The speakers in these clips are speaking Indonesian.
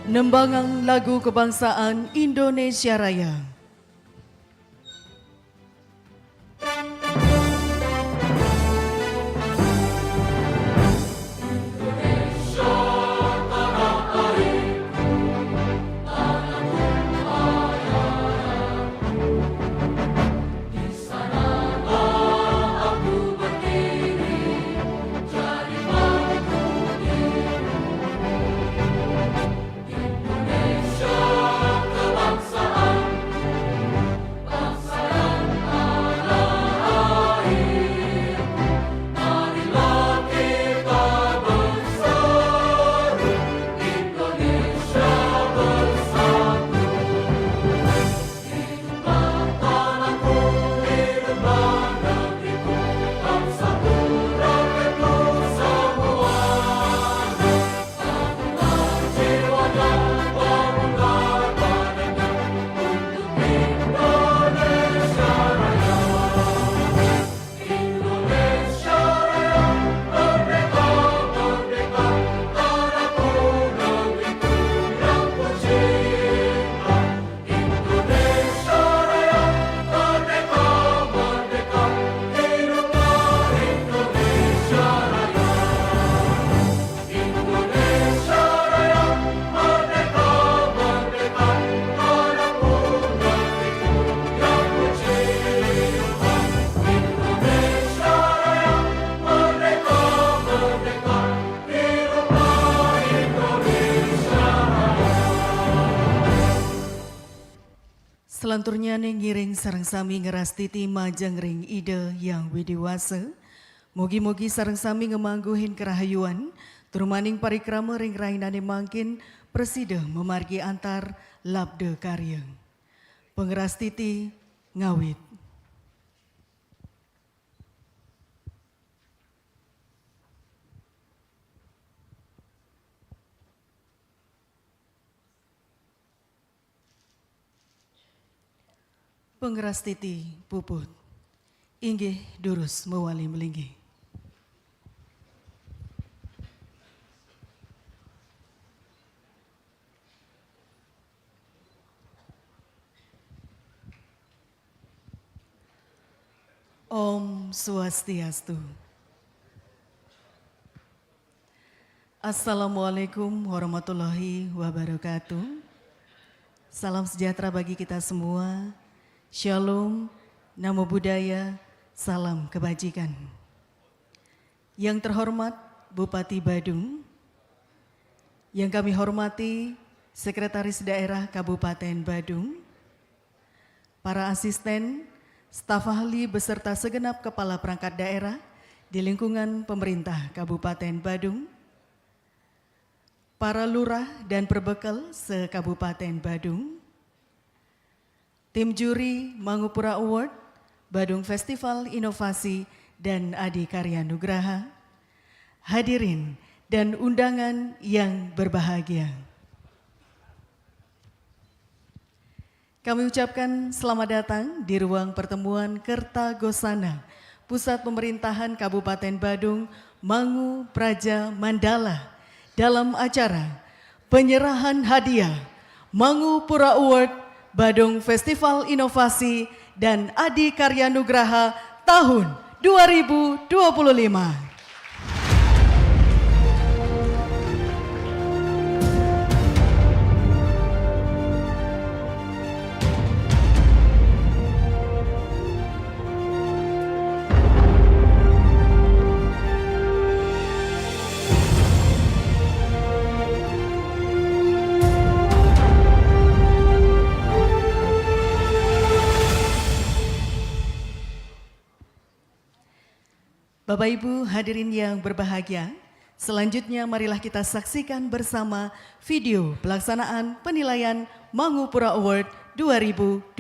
Nembangan lagu kebangsaan Indonesia Raya. Selanturnya ngiring sareng sami ngerastiti majang ring ide yang widiwase. Mugi-mugi sareng sami ngemangguhin kerahayuan, turumaning parikrama ring rainane mangkin preside memargi antar labde karya. Pengerastiti ngawit. Pengerastiti puput, inggih durus mewali melinggi. Om Swastiastu. Assalamualaikum warahmatullahi wabarakatuh. Salam sejahtera bagi kita semua. Shalom, namo buddhaya, salam kebajikan. Yang terhormat Bupati Badung, yang kami hormati Sekretaris Daerah Kabupaten Badung, para asisten, staf ahli beserta segenap kepala perangkat daerah di lingkungan pemerintah Kabupaten Badung, para lurah dan perbekal se-Kabupaten Badung, tim juri Mangupura Award, Badung Festival Inovasi dan Adikarya Nugraha, hadirin dan undangan yang berbahagia. Kami ucapkan selamat datang di ruang pertemuan Kertagosana, Pusat Pemerintahan Kabupaten Badung, Mangu Praja Mandala, dalam acara penyerahan hadiah Mangupura Award, Badung Festival Inovasi dan Adikarya Nugraha tahun 2025. Bapak Ibu hadirin yang berbahagia, selanjutnya marilah kita saksikan bersama video pelaksanaan penilaian Mangupura Award 2025.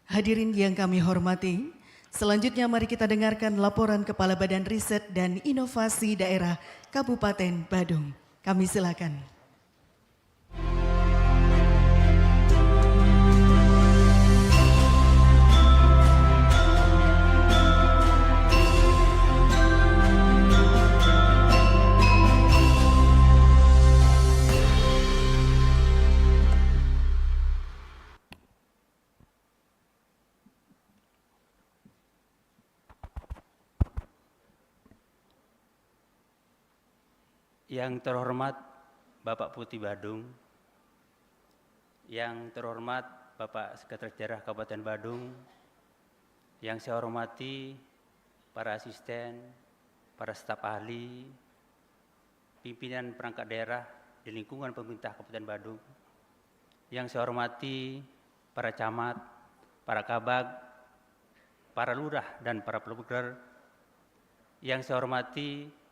Hadirin yang kami hormati, selanjutnya mari kita dengarkan laporan Kepala Badan Riset dan Inovasi Daerah Kabupaten Badung. Kami silakan. Yang terhormat Bapak Putih Badung, yang terhormat Bapak Sekretaris Daerah Kabupaten Badung, yang saya hormati para asisten, para staf ahli, pimpinan perangkat daerah di lingkungan pemerintah Kabupaten Badung, yang saya hormati para camat, para kabag, para lurah dan para pelukar, yang saya hormati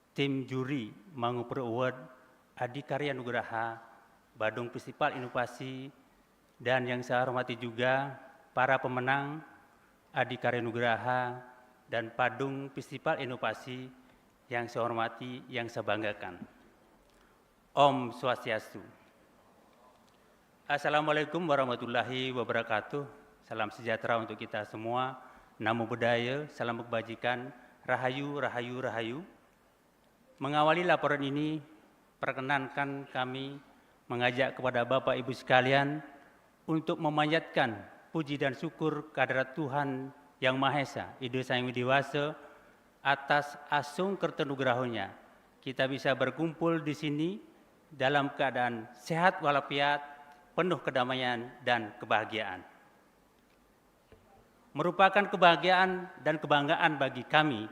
tim juri Mangupur Award Adikarya Nugraha Badung Festival Inovasi, dan yang saya hormati juga para pemenang Adikarya Nugraha dan Badung Festival Inovasi yang saya hormati, yang saya banggakan. Om Swastiastu. Assalamualaikum warahmatullahi wabarakatuh. Salam sejahtera untuk kita semua. Namo Buddhaya, salam kebajikan, rahayu, rahayu, rahayu. Mengawali laporan ini, perkenankan kami mengajak kepada Bapak Ibu sekalian untuk memanjatkan puji dan syukur kehadirat Tuhan Yang Maha Esa, Ida Sang Widiwasa, atas asung kertenugrahonya. Kita bisa berkumpul di sini dalam keadaan sehat walafiat, penuh kedamaian dan kebahagiaan. Merupakan kebahagiaan dan kebanggaan bagi kami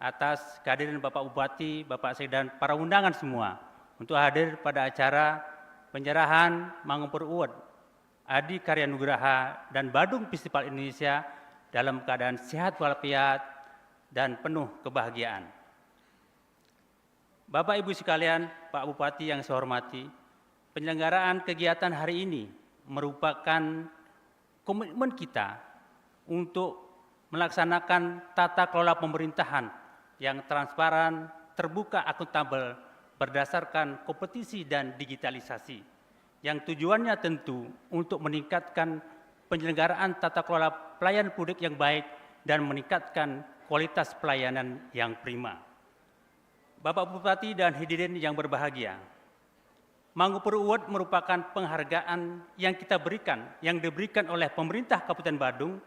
atas kehadiran Bapak Bupati, Bapak Sekda, dan para undangan semua untuk hadir pada acara penyerahan Mangupur Award Adikarya Nugraha dan Badung Festival Indonesia dalam keadaan sehat walafiat dan penuh kebahagiaan. Bapak Ibu sekalian, Pak Bupati yang saya hormati, penyelenggaraan kegiatan hari ini merupakan komitmen kita untuk melaksanakan tata kelola pemerintahan yang transparan, terbuka, akuntabel, berdasarkan kompetisi dan digitalisasi, yang tujuannya tentu untuk meningkatkan penyelenggaraan tata kelola pelayanan publik yang baik dan meningkatkan kualitas pelayanan yang prima. Bapak Bupati dan hadirin yang berbahagia, Mangupur Award merupakan penghargaan yang kita berikan, yang diberikan oleh pemerintah Kabupaten Badung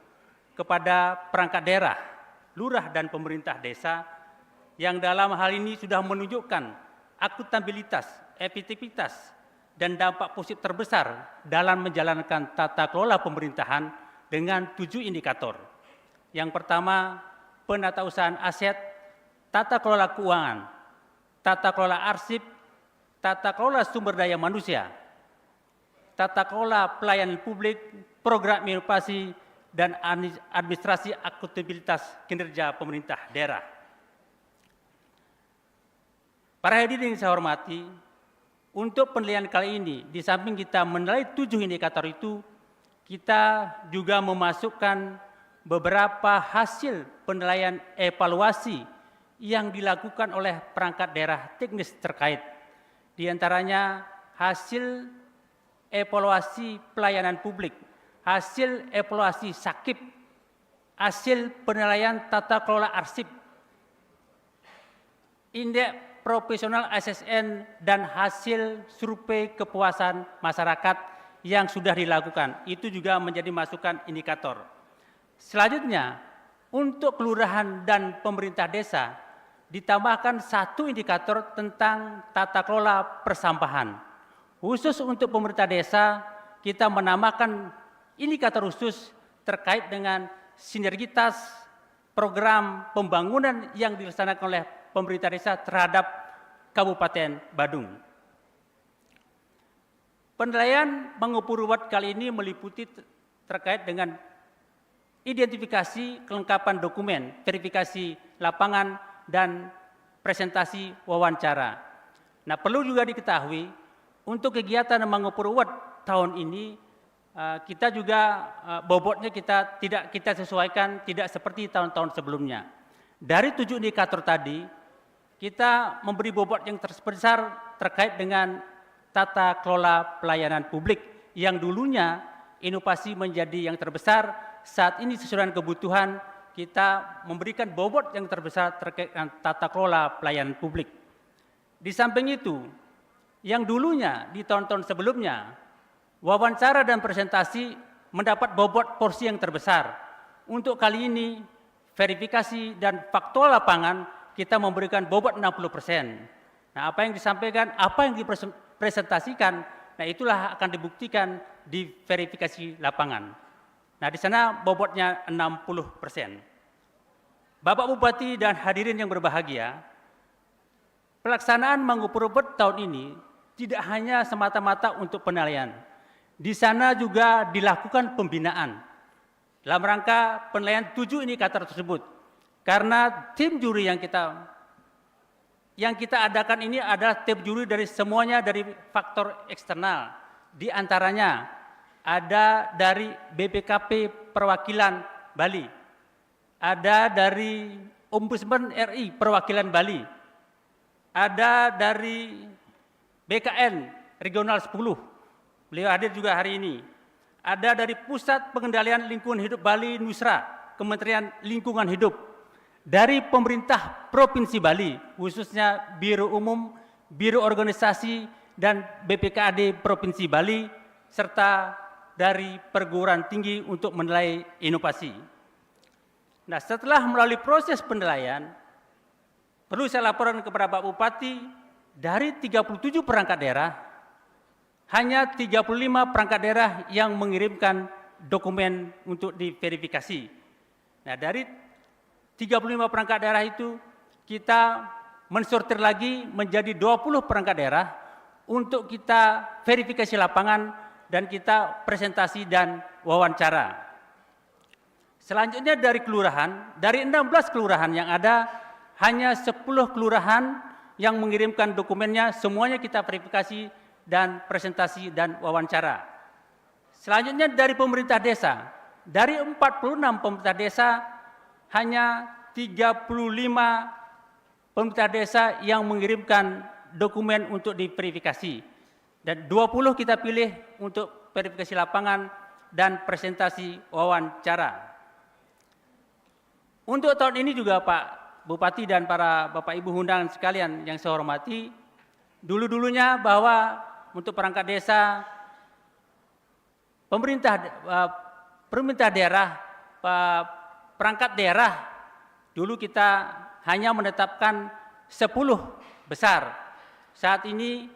kepada perangkat daerah, lurah dan pemerintah desa, yang dalam hal ini sudah menunjukkan akuntabilitas, efektivitas, dan dampak positif terbesar dalam menjalankan tata kelola pemerintahan dengan 7 indikator. Yang pertama, penatausahaan aset, tata kelola keuangan, tata kelola arsip, tata kelola sumber daya manusia, tata kelola pelayanan publik, program inovasi, dan administrasi akuntabilitas kinerja pemerintah daerah. Para hadirin yang saya hormati, untuk penilaian kali ini, di samping kita menilai 7 indikator itu, kita juga memasukkan beberapa hasil penilaian evaluasi yang dilakukan oleh perangkat daerah teknis terkait. Di antaranya hasil evaluasi pelayanan publik, hasil evaluasi sakip, hasil penilaian tata kelola arsip, indeks profesional ASN, dan hasil survei kepuasan masyarakat yang sudah dilakukan. Itu juga menjadi masukan indikator. Selanjutnya, untuk kelurahan dan pemerintah desa, ditambahkan 1 indikator tentang tata kelola persampahan. Khusus untuk pemerintah desa, kita menambahkan indikator khusus terkait dengan sinergitas program pembangunan yang dilaksanakan oleh pemerintah desa terhadap Kabupaten Badung. Penilaian Mangupur Award kali ini meliputi terkait dengan identifikasi kelengkapan dokumen, verifikasi lapangan, dan presentasi wawancara. Nah, perlu juga diketahui untuk kegiatan Mangopuro Award tahun ini kita juga bobotnya tidak kita sesuaikan tidak seperti tahun-tahun sebelumnya. Dari 7 indikator tadi, kita memberi bobot yang terbesar terkait dengan tata kelola pelayanan publik yang dulunya inovasi menjadi yang terbesar, saat ini sesuai dengan kebutuhan kita memberikan bobot yang terbesar terkait dengan tata kelola pelayanan publik. Di samping itu, yang dulunya di tahun-tahun sebelumnya, wawancara dan presentasi mendapat bobot porsi yang terbesar. Untuk kali ini, verifikasi dan faktual lapangan kita memberikan bobot 60%. Nah, apa yang disampaikan, apa yang dipresentasikan, nah itulah akan dibuktikan di verifikasi lapangan. Nah, di sana bobotnya 60%. Bapak Bupati dan hadirin yang berbahagia, pelaksanaan Mangopuro Award tahun ini tidak hanya semata-mata untuk penilaian. Di sana juga dilakukan pembinaan dalam rangka penilaian 7 indikator tersebut. Karena tim juri yang kita adakan ini adalah tim juri dari semuanya dari faktor eksternal. Di antaranya ada dari BPKP Perwakilan Bali, ada dari Ombudsman RI Perwakilan Bali, ada dari BKN Regional 10, beliau hadir juga hari ini. Ada dari Pusat Pengendalian Lingkungan Hidup Bali Nusra, Kementerian Lingkungan Hidup. Dari pemerintah Provinsi Bali, khususnya Biro Umum, Biro Organisasi, dan BPKAD Provinsi Bali, serta dari perguruan tinggi untuk menilai inovasi. Nah, setelah melalui proses penilaian, perlu saya laporkan kepada Pak Bupati, dari 37 perangkat daerah, hanya 35 perangkat daerah yang mengirimkan dokumen untuk diverifikasi. Nah, dari 35 perangkat daerah itu, kita mensortir lagi menjadi 20 perangkat daerah untuk kita verifikasi lapangan dan kita presentasi dan wawancara. Selanjutnya dari kelurahan, dari 16 kelurahan yang ada, hanya 10 kelurahan yang mengirimkan dokumennya, semuanya kita verifikasi dan presentasi dan wawancara. Selanjutnya dari pemerintah desa, dari 46 pemerintah desa, hanya 35 pemerintah desa yang mengirimkan dokumen untuk diverifikasi. Dan 20 kita pilih untuk verifikasi lapangan dan presentasi wawancara. Untuk tahun ini juga Pak Bupati dan para Bapak Ibu undangan sekalian yang saya hormati, dulu-dulunya bahwa untuk perangkat desa, pemerintah daerah, perangkat daerah, dulu kita hanya menetapkan 10 besar. Saat ini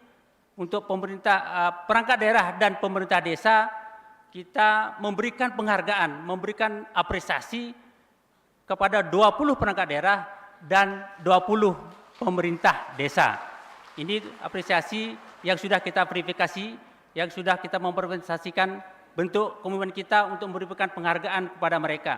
untuk perangkat daerah dan pemerintah desa, kita memberikan penghargaan, memberikan apresiasi kepada 20 perangkat daerah dan 20 pemerintah desa. Ini apresiasi yang sudah kita verifikasi, yang sudah kita mempresentasikan bentuk komitmen kita untuk memberikan penghargaan kepada mereka.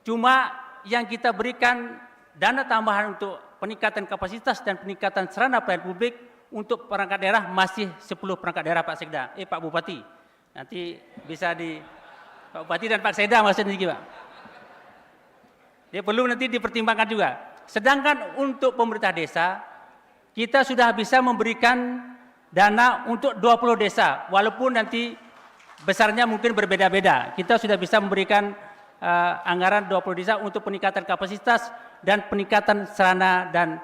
Cuma yang kita berikan dana tambahan untuk peningkatan kapasitas dan peningkatan sarana pelayanan publik untuk perangkat daerah masih 10 perangkat daerah Pak Sekda, Pak Bupati. Nanti bisa Pak Bupati dan Pak Sekda maksudnya Pak. Dia perlu nanti dipertimbangkan juga. Sedangkan untuk pemerintah desa, kita sudah bisa memberikan dana untuk 20 desa, walaupun nanti besarnya mungkin berbeda-beda. Kita sudah bisa memberikan anggaran 20 desa untuk peningkatan kapasitas dan peningkatan sarana dan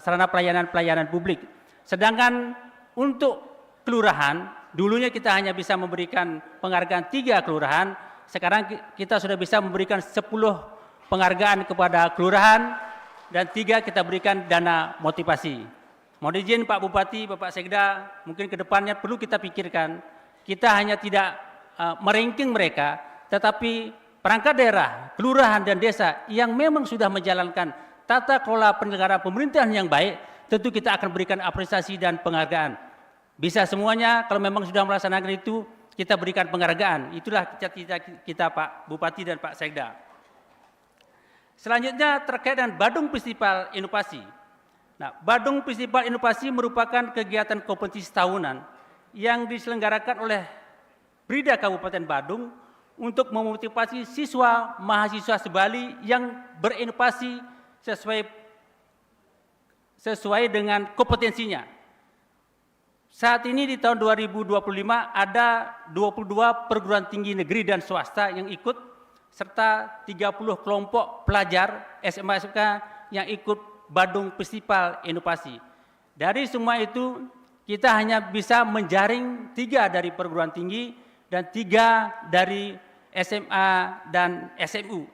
sarana pelayanan publik. Sedangkan untuk kelurahan, dulunya kita hanya bisa memberikan penghargaan 3 kelurahan, sekarang kita sudah bisa memberikan 10 penghargaan kepada kelurahan dan 3 kita berikan dana motivasi. Mohon izin Pak Bupati, Bapak Sekda, mungkin ke depannya perlu kita pikirkan, kita hanya tidak meranking mereka, tetapi perangkat daerah, kelurahan dan desa yang memang sudah menjalankan tata kelola penyelenggaraan pemerintahan yang baik, tentu kita akan berikan apresiasi dan penghargaan. Bisa semuanya, kalau memang sudah melaksanakan itu, kita berikan penghargaan. Itulah cita-cita kita Pak Bupati dan Pak Sekda. Selanjutnya terkait dengan Badung Festival Inovasi. Nah, Badung Festival Inovasi merupakan kegiatan kompetisi tahunan yang diselenggarakan oleh Brida Kabupaten Badung untuk memotivasi siswa mahasiswa sebali yang berinovasi sesuai dengan kompetensinya. Saat ini di tahun 2025 ada 22 perguruan tinggi negeri dan swasta yang ikut, serta 30 kelompok pelajar SMA SMK yang ikut Badung Festival Inovasi. Dari semua itu kita hanya bisa menjaring 3 dari perguruan tinggi dan 3 dari SMA dan SMU.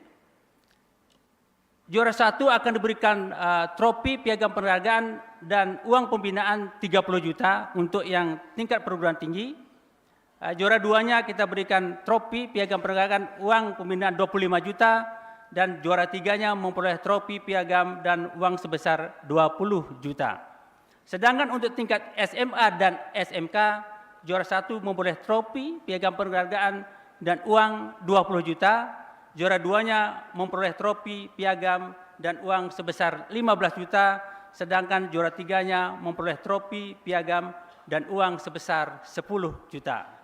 Juara 1 akan diberikan trofi, piagam penghargaan, dan uang pembinaan 30 juta untuk yang tingkat perguruan tinggi. Juara 2-nya kita berikan trofi, piagam penghargaan, uang pembinaan 25 juta, dan juara 3-nya memperoleh trofi, piagam, dan uang sebesar 20 juta. Sedangkan untuk tingkat SMA dan SMK, juara 1 memperoleh trofi, piagam penghargaan, dan uang 20 juta. Juara 2-nya memperoleh trofi, piagam, dan uang sebesar 15 juta, sedangkan juara 3-nya memperoleh trofi, piagam, dan uang sebesar 10 juta.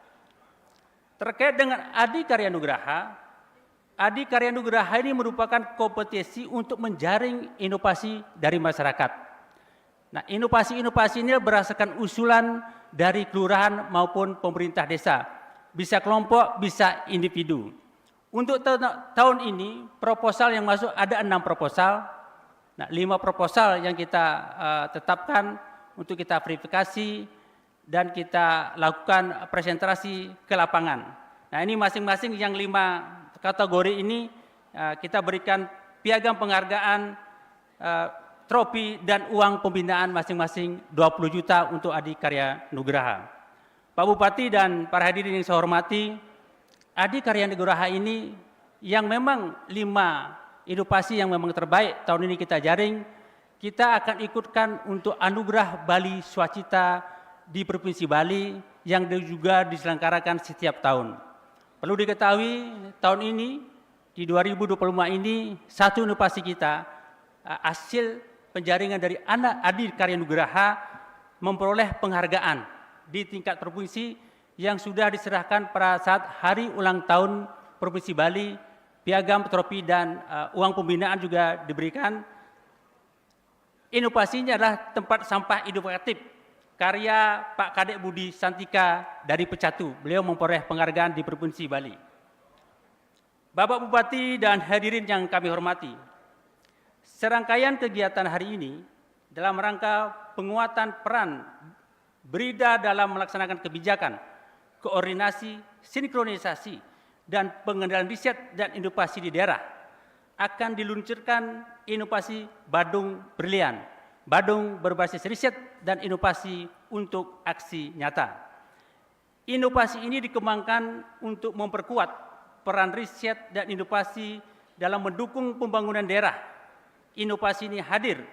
Terkait dengan Adi Karya Nugraha ini merupakan kompetisi untuk menjaring inovasi dari masyarakat. Nah, inovasi-inovasi ini berdasarkan usulan dari kelurahan maupun pemerintah desa, bisa kelompok, bisa individu. Untuk tahun ini proposal yang masuk ada 6 proposal. Nah, 5 proposal yang kita tetapkan untuk kita verifikasi dan kita lakukan presentasi ke lapangan. Nah, ini masing-masing yang 5 kategori ini kita berikan piagam penghargaan, trofi, dan uang pembinaan masing-masing 20 juta untuk Adi Karya Nugraha. Pak Bupati dan para hadirin yang saya hormati, Adi Karya Nugraha ini yang memang 5 inovasi yang memang terbaik tahun ini kita jaring, kita akan ikutkan untuk Anugerah Bali Swacita di Provinsi Bali yang juga diselenggarakan setiap tahun. Perlu diketahui tahun ini di 2025 ini satu inovasi kita hasil penjaringan dari anak Adi Karya Nugraha memperoleh penghargaan di tingkat provinsi yang sudah diserahkan pada saat hari ulang tahun Provinsi Bali, piagam, trofi, dan uang pembinaan juga diberikan. Inovasinya adalah tempat sampah inovatif, karya Pak Kadek Budi Santika dari Pecatu. Beliau memperoleh penghargaan di Provinsi Bali. Bapak Bupati dan hadirin yang kami hormati, serangkaian kegiatan hari ini dalam rangka penguatan peran Brida dalam melaksanakan kebijakan, koordinasi, sinkronisasi, dan pengendalian riset dan inovasi di daerah, akan diluncurkan inovasi Badung Brilian, Badung berbasis riset dan inovasi untuk aksi nyata. Inovasi ini dikembangkan untuk memperkuat peran riset dan inovasi dalam mendukung pembangunan daerah. Inovasi ini hadir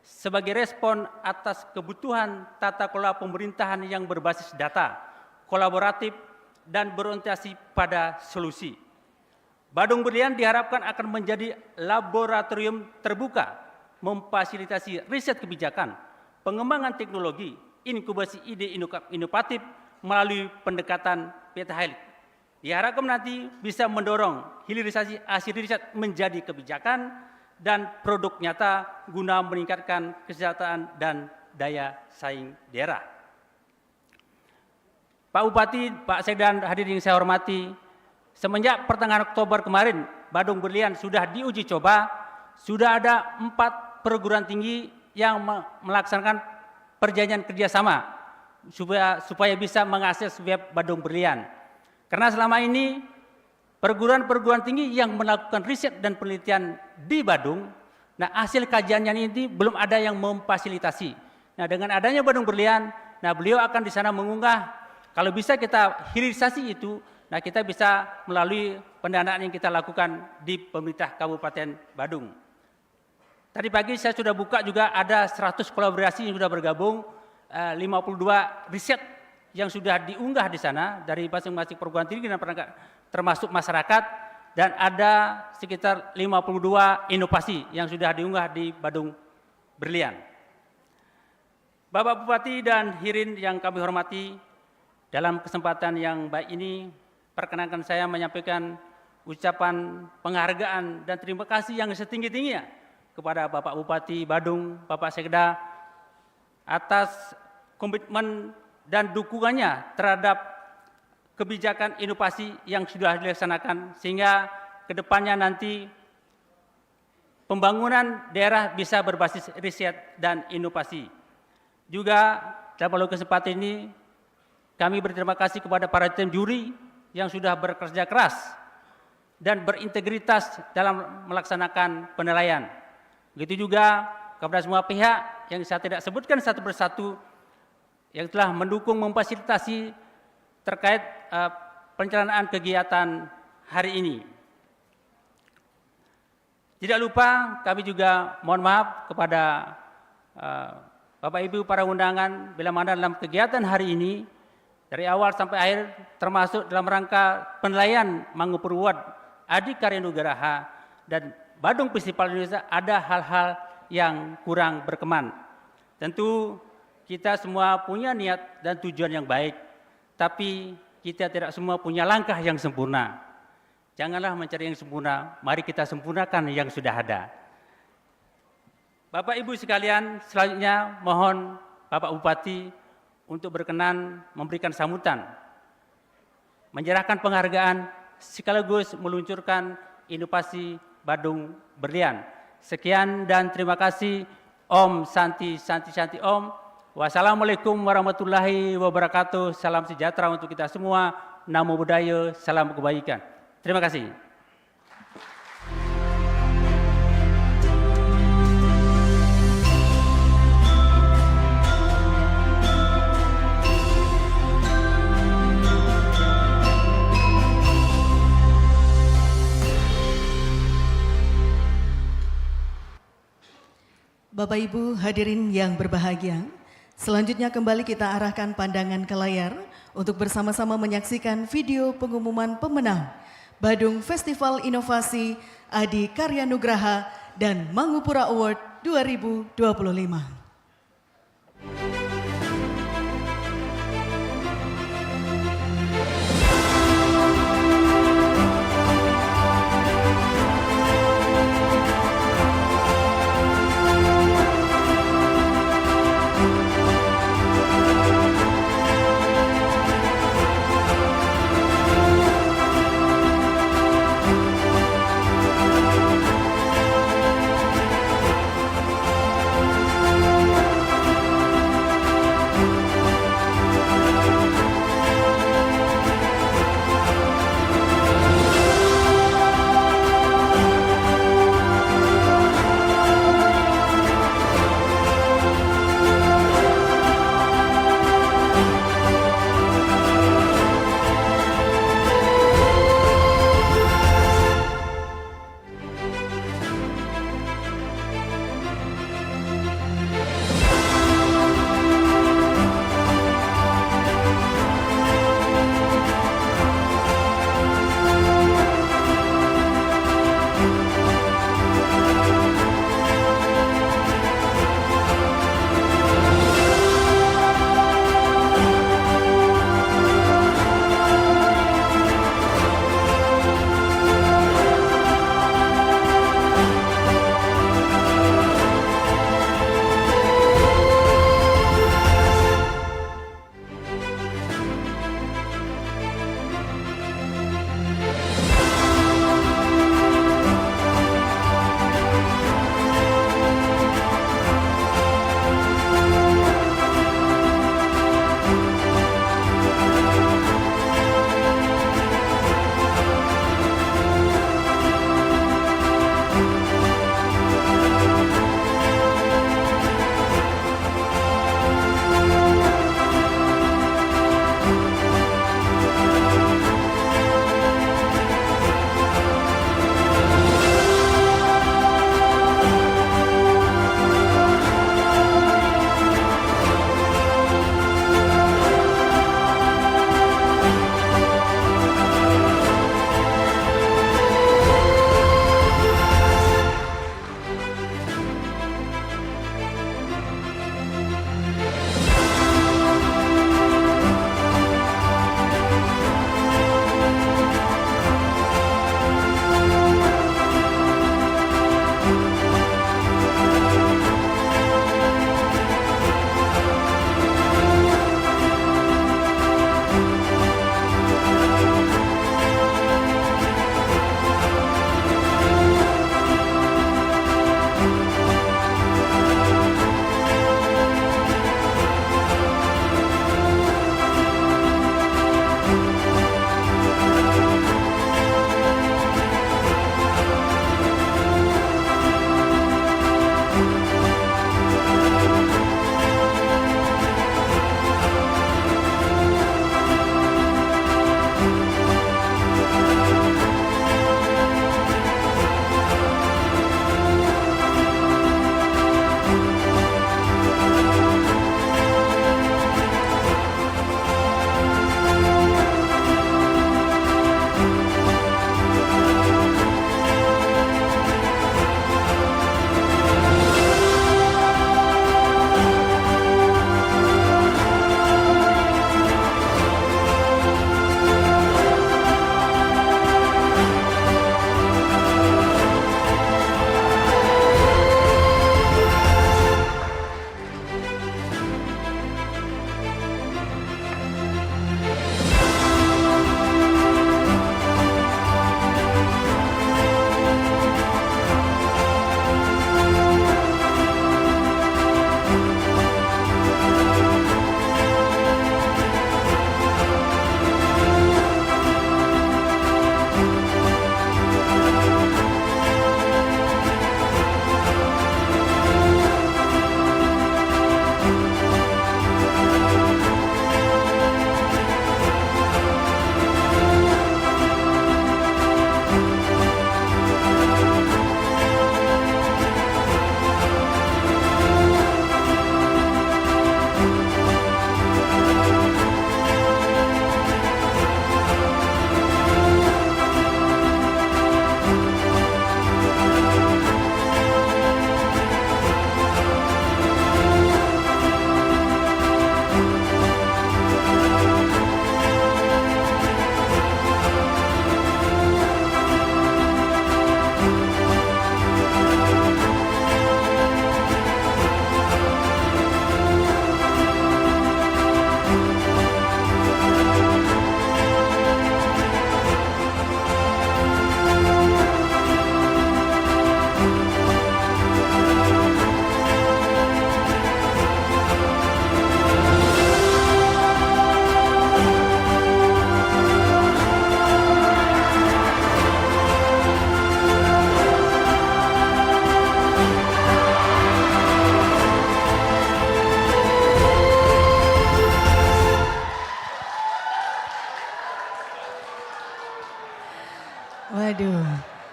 sebagai respon atas kebutuhan tata kelola pemerintahan yang berbasis data, kolaboratif, dan berorientasi pada solusi. Badung Brilian diharapkan akan menjadi laboratorium terbuka, memfasilitasi riset kebijakan, pengembangan teknologi, inkubasi ide inovatif melalui pendekatan petahelik. Diharapkan nanti bisa mendorong hilirisasi hasil riset menjadi kebijakan dan produk nyata guna meningkatkan kesejahteraan dan daya saing daerah. Pak Bupati, Pak Sekda, hadirin yang saya hormati, semenjak pertengahan Oktober kemarin, Badung Brilian sudah diuji coba, sudah ada 4 perguruan tinggi yang melaksanakan perjanjian kerjasama supaya bisa mengakses web Badung Brilian. Karena selama ini perguruan-perguruan tinggi yang melakukan riset dan penelitian di Badung, nah hasil kajiannya ini belum ada yang memfasilitasi. Nah, dengan adanya Badung Brilian, nah beliau akan di sana mengunggah. Kalau bisa kita hilirisasi itu, nah kita bisa melalui pendanaan yang kita lakukan di pemerintah Kabupaten Badung. Tadi pagi saya sudah buka juga ada 100 kolaborasi yang sudah bergabung, 52 riset yang sudah diunggah di sana dari masing-masing perguruan tinggi dan termasuk masyarakat. dan ada sekitar 52 inovasi yang sudah diunggah di Badung Berlian. Bapak Bupati dan Hadirin yang kami hormati, dalam kesempatan yang baik ini, perkenankan saya menyampaikan ucapan penghargaan dan terima kasih yang setinggi-tingginya kepada Bapak Bupati Badung, Bapak Sekda, atas komitmen dan dukungannya terhadap kebijakan inovasi yang sudah dilaksanakan, sehingga kedepannya nanti pembangunan daerah bisa berbasis riset dan inovasi. Juga dalam kesempatan ini kami berterima kasih kepada para tim juri yang sudah bekerja keras dan berintegritas dalam melaksanakan penilaian. Begitu juga kepada semua pihak yang saya tidak sebutkan satu persatu yang telah mendukung memfasilitasi terkait perencanaan kegiatan hari ini. Tidak lupa kami juga mohon maaf kepada Bapak Ibu para undangan bila mana dalam kegiatan hari ini dari awal sampai akhir termasuk dalam rangka penilaian Mangupur Award Adi Karya Nugraha dan Badung Festival Indonesia ada hal-hal yang kurang berkenan. Tentu kita semua punya niat dan tujuan yang baik, tapi kita tidak semua punya langkah yang sempurna. Janganlah mencari yang sempurna, mari kita sempurnakan yang sudah ada. Bapak Ibu sekalian, selanjutnya mohon Bapak Bupati untuk berkenan memberikan sambutan, menyerahkan penghargaan sekaligus meluncurkan inovasi Badung Berlian. Sekian dan terima kasih. Om Santi Santi Santi Om. Wassalamualaikum warahmatullahi wabarakatuh. Salam sejahtera untuk kita semua. Namo Buddhaya, salam kebaikan. Terima kasih. Bapak Ibu hadirin yang berbahagia, selanjutnya kembali kita arahkan pandangan ke layar untuk bersama-sama menyaksikan video pengumuman pemenang Badung Festival Inovasi Adi Karya Nugraha dan Mangupura Award 2025.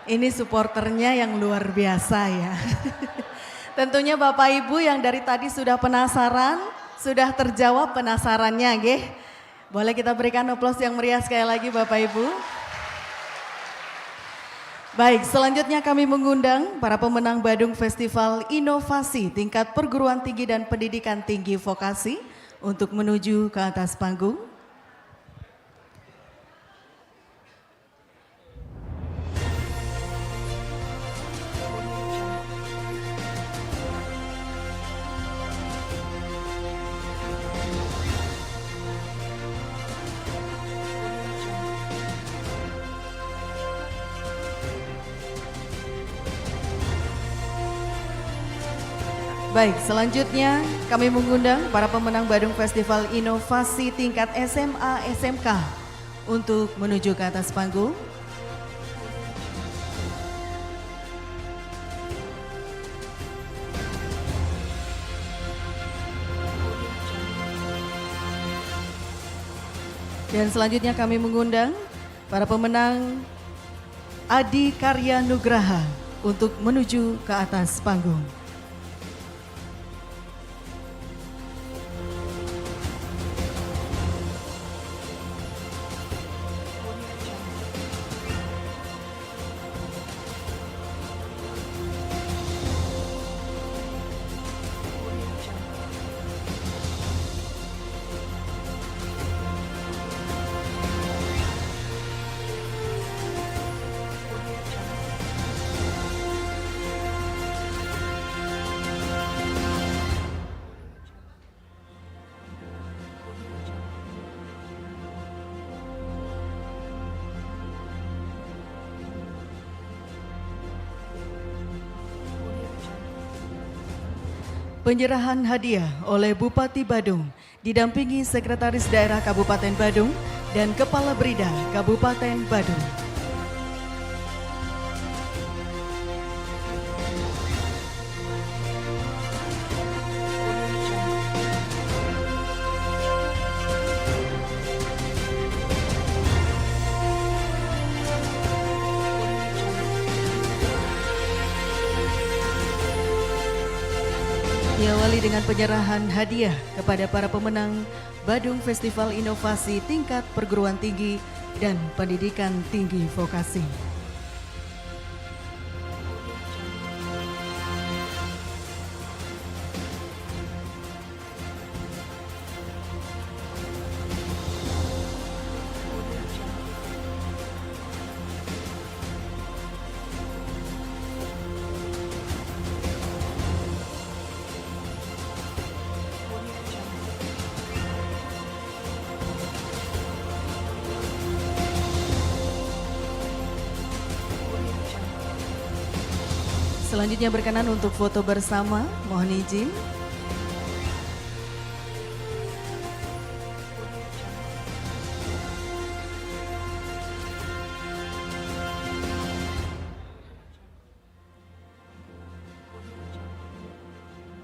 Ini supporternya yang luar biasa ya. Tentunya Bapak Ibu yang dari tadi sudah penasaran, sudah terjawab penasarannya, nggih. Boleh kita berikan aplaus yang meriah sekali lagi Bapak Ibu. Baik, selanjutnya kami mengundang para pemenang Badung Festival Inovasi Tingkat Perguruan Tinggi dan Pendidikan Tinggi Vokasi untuk menuju ke atas panggung. Baik, selanjutnya kami mengundang para pemenang Badung Festival Inovasi Tingkat SMA SMK untuk menuju ke atas panggung. Dan selanjutnya kami mengundang para pemenang Adi Karya Nugraha untuk menuju ke atas panggung. Penyerahan hadiah oleh Bupati Badung didampingi Sekretaris Daerah Kabupaten Badung dan Kepala Brida Kabupaten Badung. Diawali dengan penyerahan hadiah kepada para pemenang Badung Festival Inovasi Tingkat Perguruan Tinggi dan Pendidikan Tinggi Vokasi. Selanjutnya berkenan untuk foto bersama, mohon izin.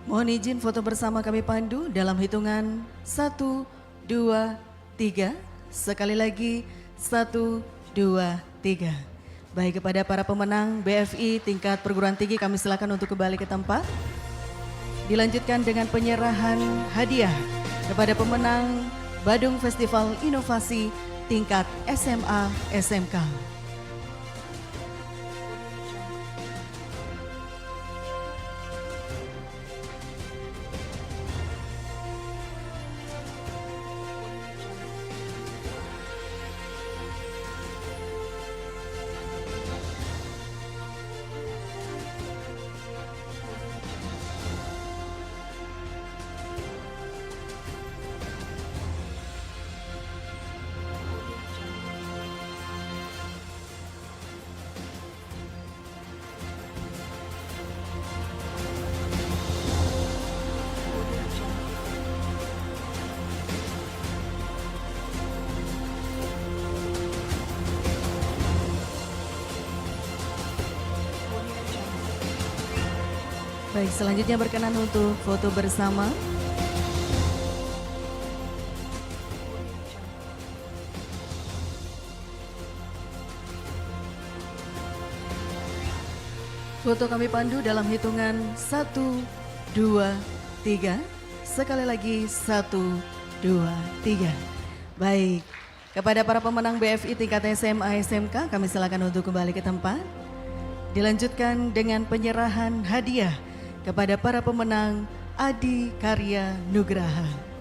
Mohon izin foto bersama kami pandu dalam hitungan 1, 2, 3. Sekali lagi 1, 2, 3. Baik, kepada para pemenang BFI tingkat perguruan tinggi kami silakan untuk kembali ke tempat. Dilanjutkan dengan penyerahan hadiah kepada pemenang Badung Festival Inovasi tingkat SMA SMK. Baik, selanjutnya berkenan untuk foto bersama. Foto kami pandu dalam hitungan 1, 2, 3. Sekali lagi 1, 2, 3. Baik, kepada para pemenang BFI tingkat SMA SMK kami silakan untuk kembali ke tempat. Dilanjutkan dengan penyerahan hadiah kepada para pemenang Adi Karya Nugraha.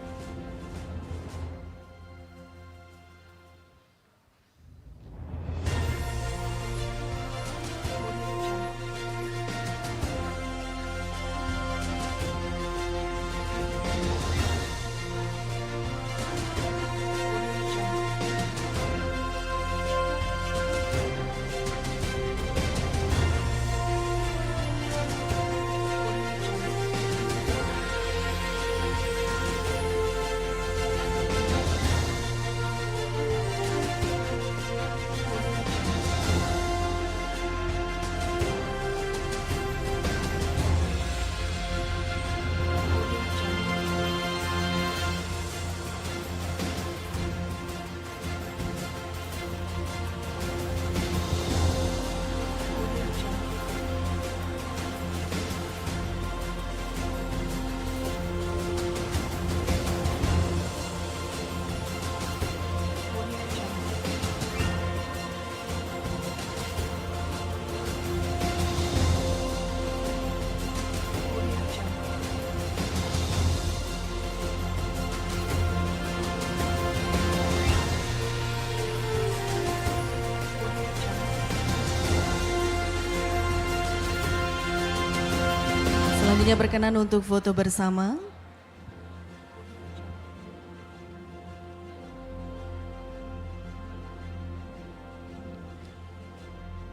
Selanjutnya berkenan untuk foto bersama.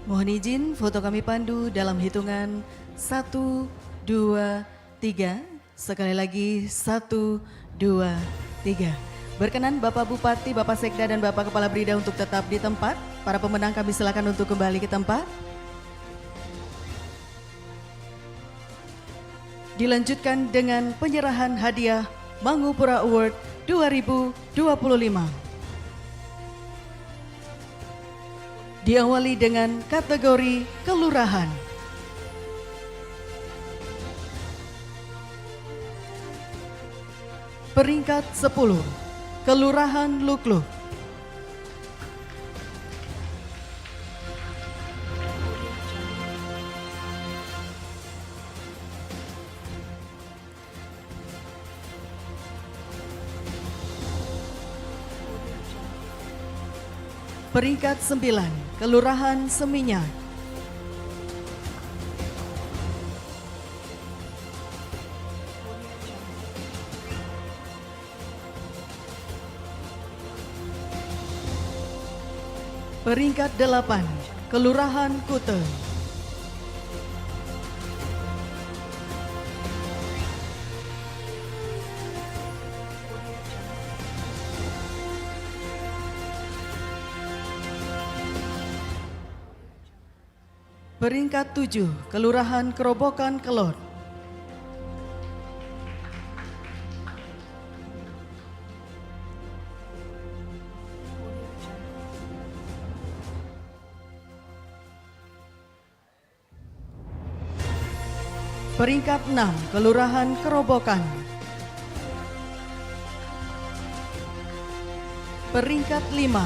Mohon izin foto kami pandu dalam hitungan 1, 2, 3. Sekali lagi 1, 2, 3. Berkenan Bapak Bupati, Bapak Sekda dan Bapak Kepala Brida untuk tetap di tempat. Para pemenang kami silakan untuk kembali ke tempat. Dilanjutkan dengan penyerahan hadiah Mangupura Award 2025. Diawali dengan kategori kelurahan. Peringkat 10, Kelurahan Lukluk. Peringkat 9, Kelurahan Seminyak. Peringkat 8, Kelurahan Kute. Peringkat 7, Kelurahan Kerobokan Kelot. Peringkat 6, Kelurahan Kerobokan. Peringkat 5,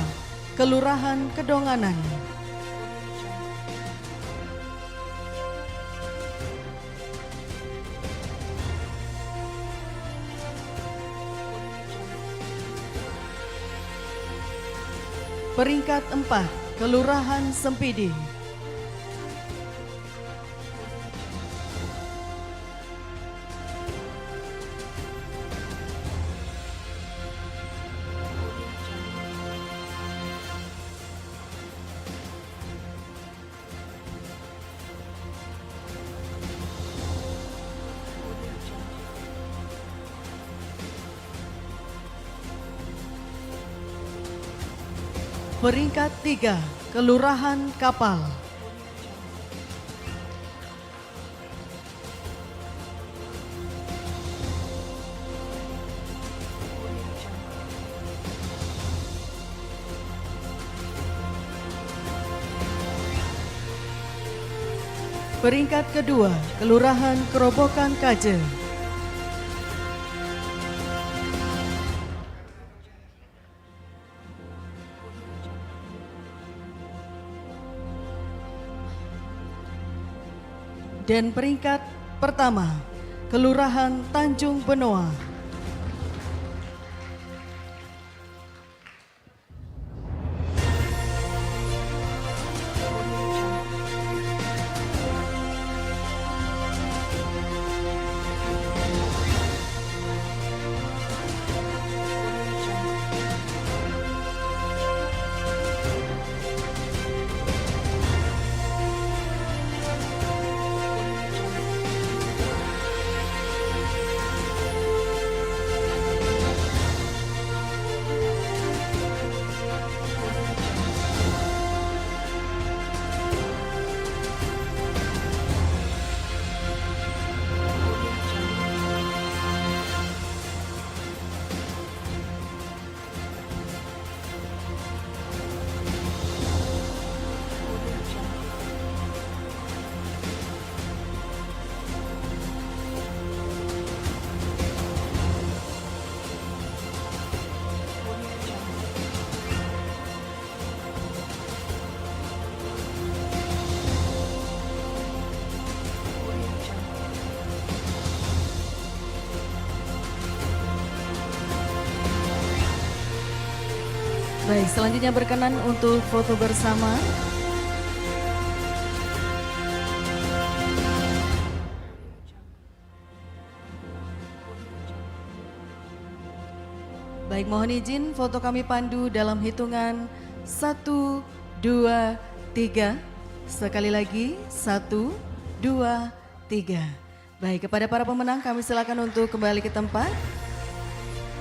Kelurahan Kedonganan. Peringkat 4, Kelurahan Sempidi. Peringkat 3, Kelurahan Kapal. Peringkat kedua, Kelurahan Kerobokan Kaje. Dan peringkat pertama, Kelurahan Tanjung Benoa. Baik, selanjutnya berkenan untuk foto bersama. Baik, mohon izin foto kami pandu dalam hitungan 1, 2, 3. Sekali lagi 1, 2, 3. Baik, kepada para pemenang kami silakan untuk kembali ke tempat.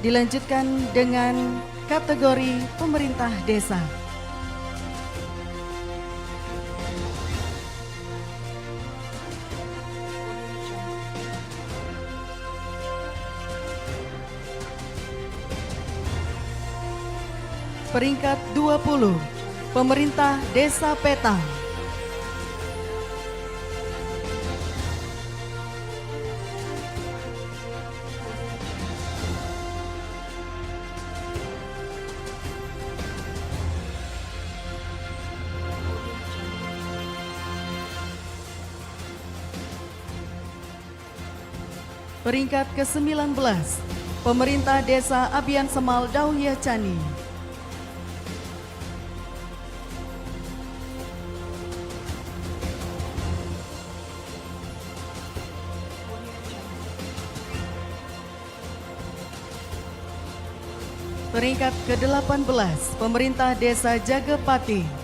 Dilanjutkan dengan kategori pemerintah desa. Peringkat 20, pemerintah desa Petang. Peringkat ke-19, pemerintah desa Abian Semal Daulia Cani. Peringkat ke-18, pemerintah desa Jagepati.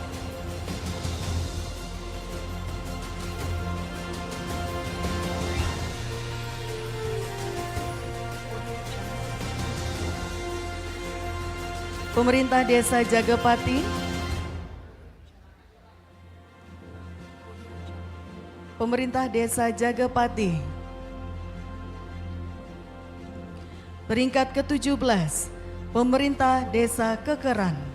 Pemerintah desa Jagepati. Pemerintah desa Jagepati. Peringkat ke-17, pemerintah desa Kekeran.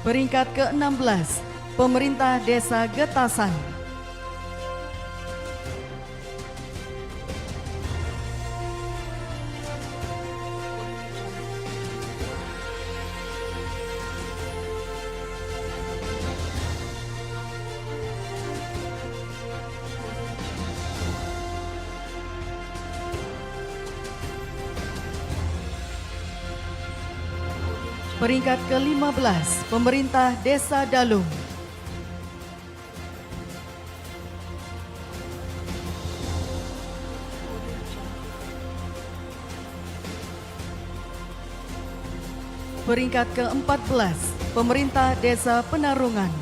Peringkat ke-16, pemerintah desa Getasan. Peringkat ke-15, pemerintah desa Dalung. Peringkat ke-14, pemerintah desa Penarungan.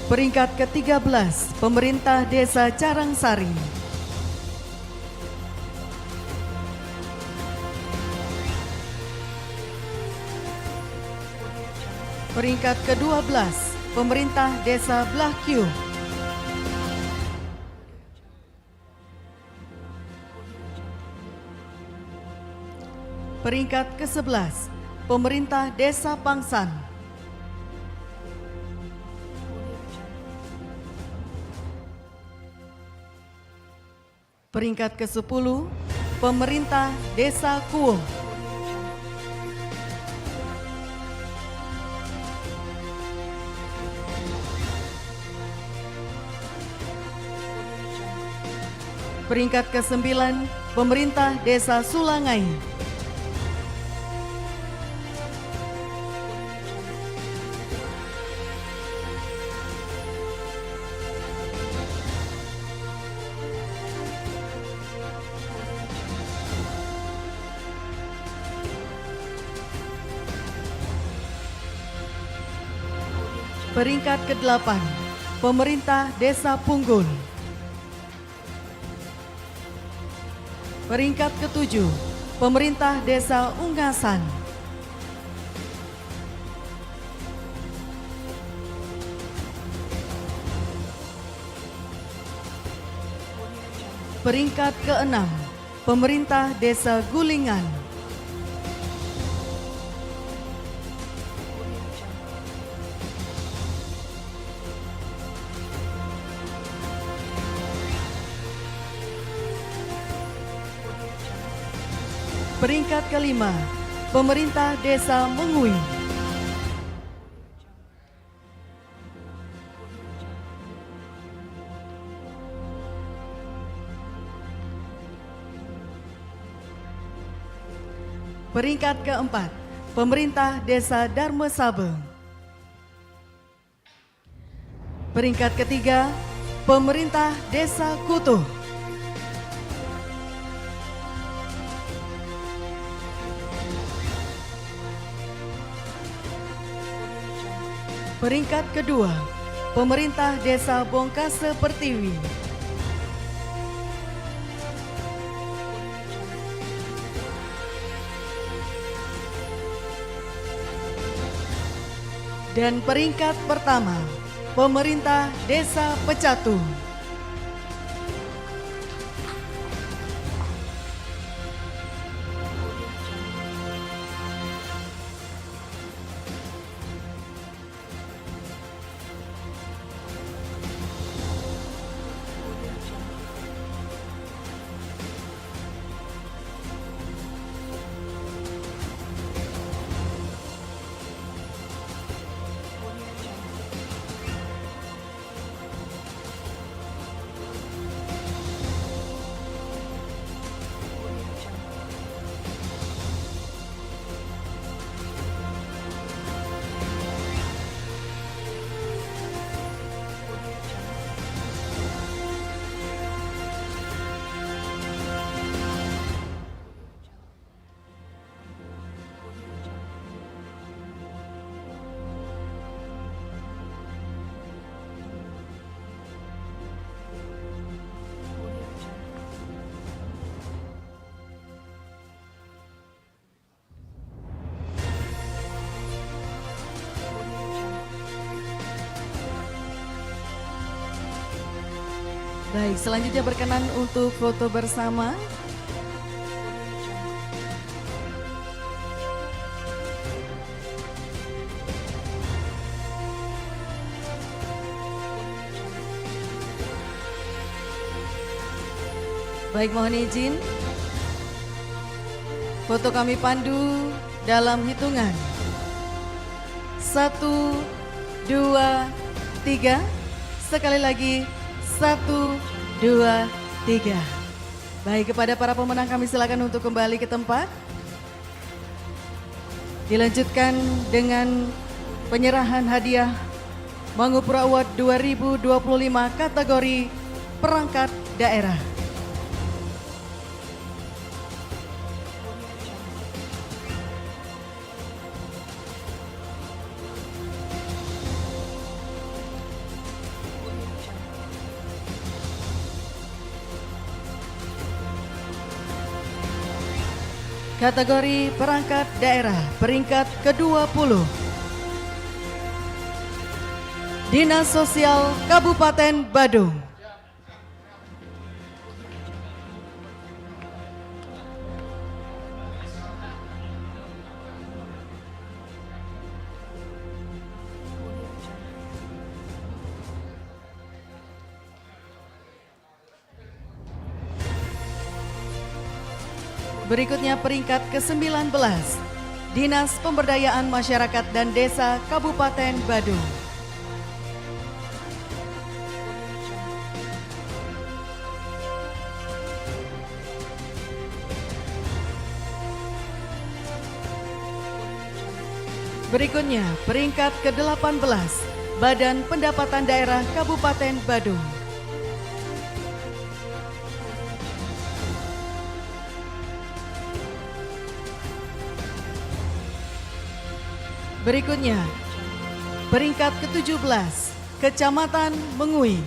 Peringkat ke-13, pemerintah desa Carangsari. Peringkat ke-12, Pemerintah Desa Blakyu. Peringkat ke-11, Pemerintah Desa Pangsan. Peringkat ke-10, Pemerintah Desa Kuung. Peringkat ke-9, Pemerintah Desa Sulangai. Peringkat ke-8, Pemerintah Desa Punggul. Peringkat ke-7, Pemerintah Desa Ungasan. Peringkat ke-6, Pemerintah Desa Gulingan. Peringkat ke-5, Pemerintah Desa Mengui. Peringkat ke-4, Pemerintah Desa Darma Sabeng. Peringkat ke-3, Pemerintah Desa Kutuh. Peringkat kedua, Pemerintah Desa Bongkase Pertiwi. Dan peringkat pertama, Pemerintah Desa Pecatu. Baik, selanjutnya berkenan untuk foto bersama. Baik, mohon izin. Foto kami pandu dalam hitungan 1, 2, 3. Sekali lagi 1, 2, 3. Baik, kepada para pemenang kami silakan untuk kembali ke tempat. Dilanjutkan dengan penyerahan hadiah Mangupura Award 2025 kategori perangkat daerah. Kategori perangkat daerah peringkat ke-20, Dinas Sosial Kabupaten Badung. Berikutnya peringkat ke-19, Dinas Pemberdayaan Masyarakat dan Desa Kabupaten Badung. Berikutnya peringkat ke-18, Badan Pendapatan Daerah Kabupaten Badung. Berikutnya, peringkat ke-17, Kecamatan Mengui.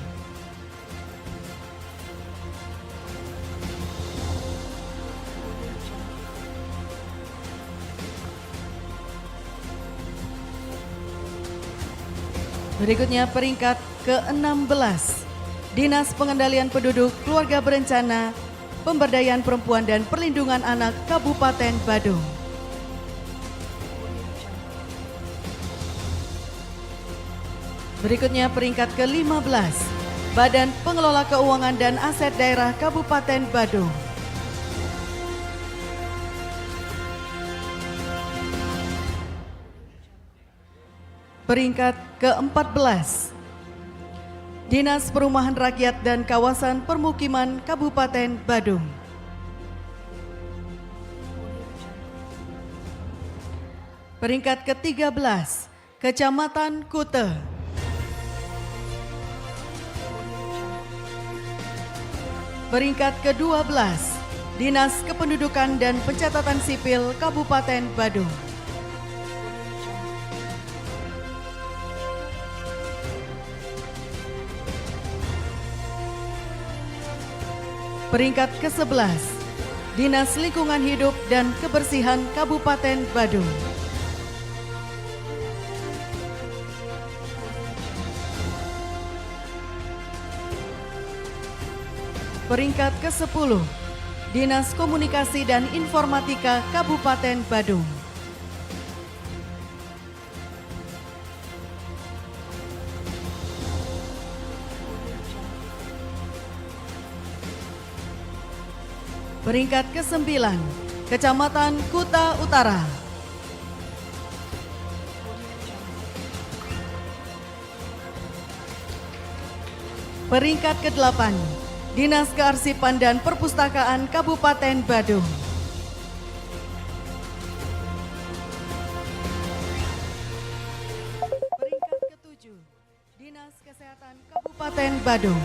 Berikutnya peringkat ke-16, Dinas Pengendalian Penduduk, Keluarga Berencana, Pemberdayaan Perempuan dan Perlindungan Anak Kabupaten Badung. Berikutnya peringkat ke-15, Badan Pengelola Keuangan dan Aset Daerah Kabupaten Badung. Peringkat ke-14, Dinas Perumahan Rakyat dan Kawasan Permukiman Kabupaten Badung. Peringkat ke-13, Kecamatan Kute. Peringkat ke-12, Dinas Kependudukan dan Pencatatan Sipil Kabupaten Badung. Peringkat ke-11, Dinas Lingkungan Hidup dan Kebersihan Kabupaten Badung. Peringkat ke-10, Dinas Komunikasi dan Informatika Kabupaten Badung. Peringkat ke-9, Kecamatan Kuta Utara. Peringkat ke-8, Dinas Kearsipan dan Perpustakaan Kabupaten Badung. Peringkat ke-7, Dinas Kesehatan Kabupaten Badung.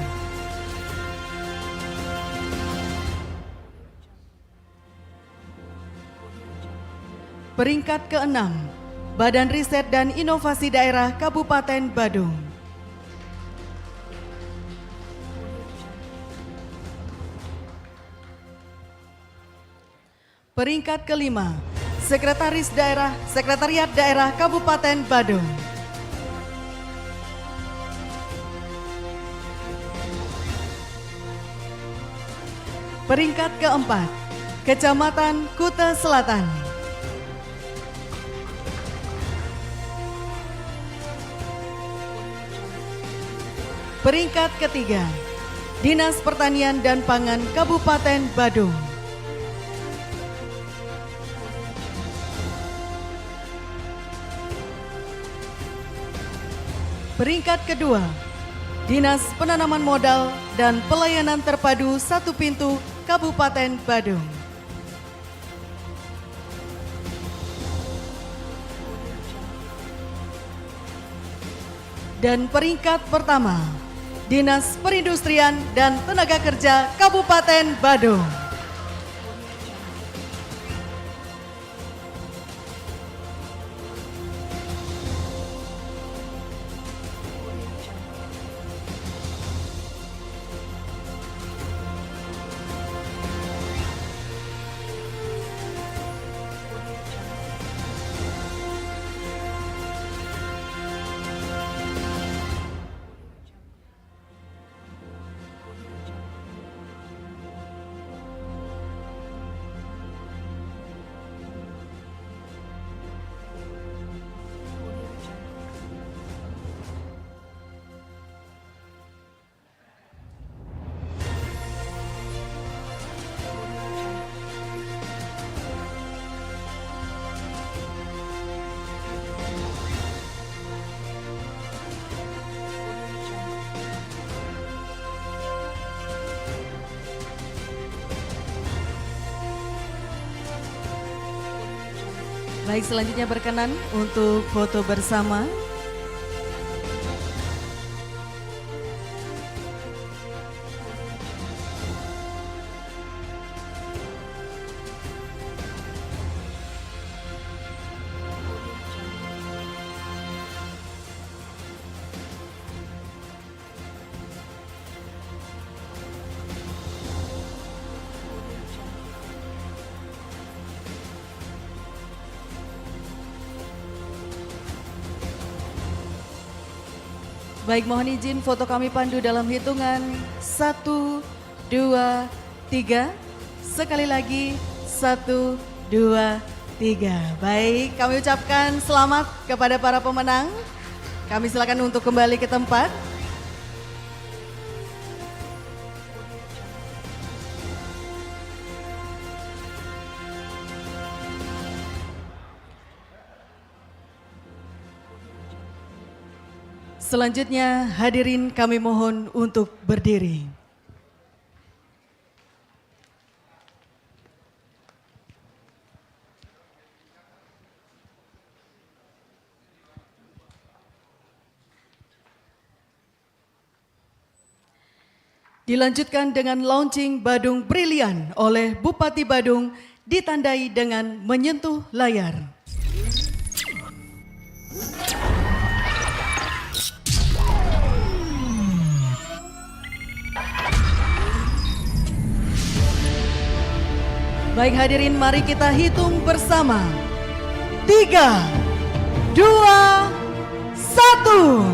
Peringkat ke-6, Badan Riset dan Inovasi Daerah Kabupaten Badung. Peringkat ke-5, Sekretariat Daerah Kabupaten Badung. Peringkat ke-4, Kecamatan Kuta Selatan. Peringkat ketiga, Dinas Pertanian dan Pangan Kabupaten Badung. Peringkat kedua, Dinas Penanaman Modal dan Pelayanan Terpadu Satu Pintu Kabupaten Badung. Dan peringkat pertama, Dinas Perindustrian dan Tenaga Kerja Kabupaten Badung. Baik, selanjutnya berkenan untuk foto bersama. Baik, mohon izin foto kami pandu dalam hitungan 1, 2, 3. Sekali lagi 1, 2, 3. Baik, kami ucapkan selamat kepada para pemenang. Kami silakan untuk kembali ke tempat. Selanjutnya hadirin kami mohon untuk berdiri. Dilanjutkan dengan launching Badung Brilian oleh Bupati Badung ditandai dengan menyentuh layar. Baik hadirin, mari kita hitung bersama. 3, 2, 1.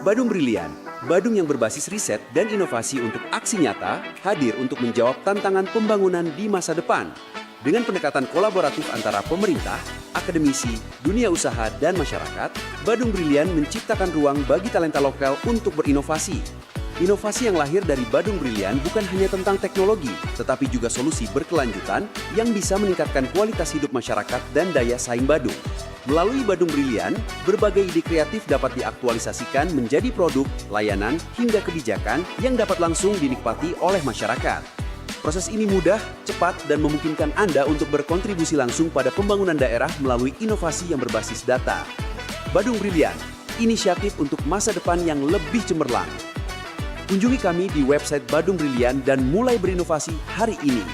Badung Brilian, Badung yang berbasis riset dan inovasi untuk aksi nyata, hadir untuk menjawab tantangan pembangunan di masa depan. Dengan pendekatan kolaboratif antara pemerintah, akademisi, dunia usaha, dan masyarakat, Badung Brilian menciptakan ruang bagi talenta lokal untuk berinovasi. Inovasi yang lahir dari Badung Brilian bukan hanya tentang teknologi, tetapi juga solusi berkelanjutan yang bisa meningkatkan kualitas hidup masyarakat dan daya saing Badung. Melalui Badung Brilian, berbagai ide kreatif dapat diaktualisasikan menjadi produk, layanan, hingga kebijakan yang dapat langsung dinikmati oleh masyarakat. Proses ini mudah, cepat, dan memungkinkan Anda untuk berkontribusi langsung pada pembangunan daerah melalui inovasi yang berbasis data. Badung Brilian, inisiatif untuk masa depan yang lebih cemerlang. Kunjungi kami di website Badung Brilian dan mulai berinovasi hari ini.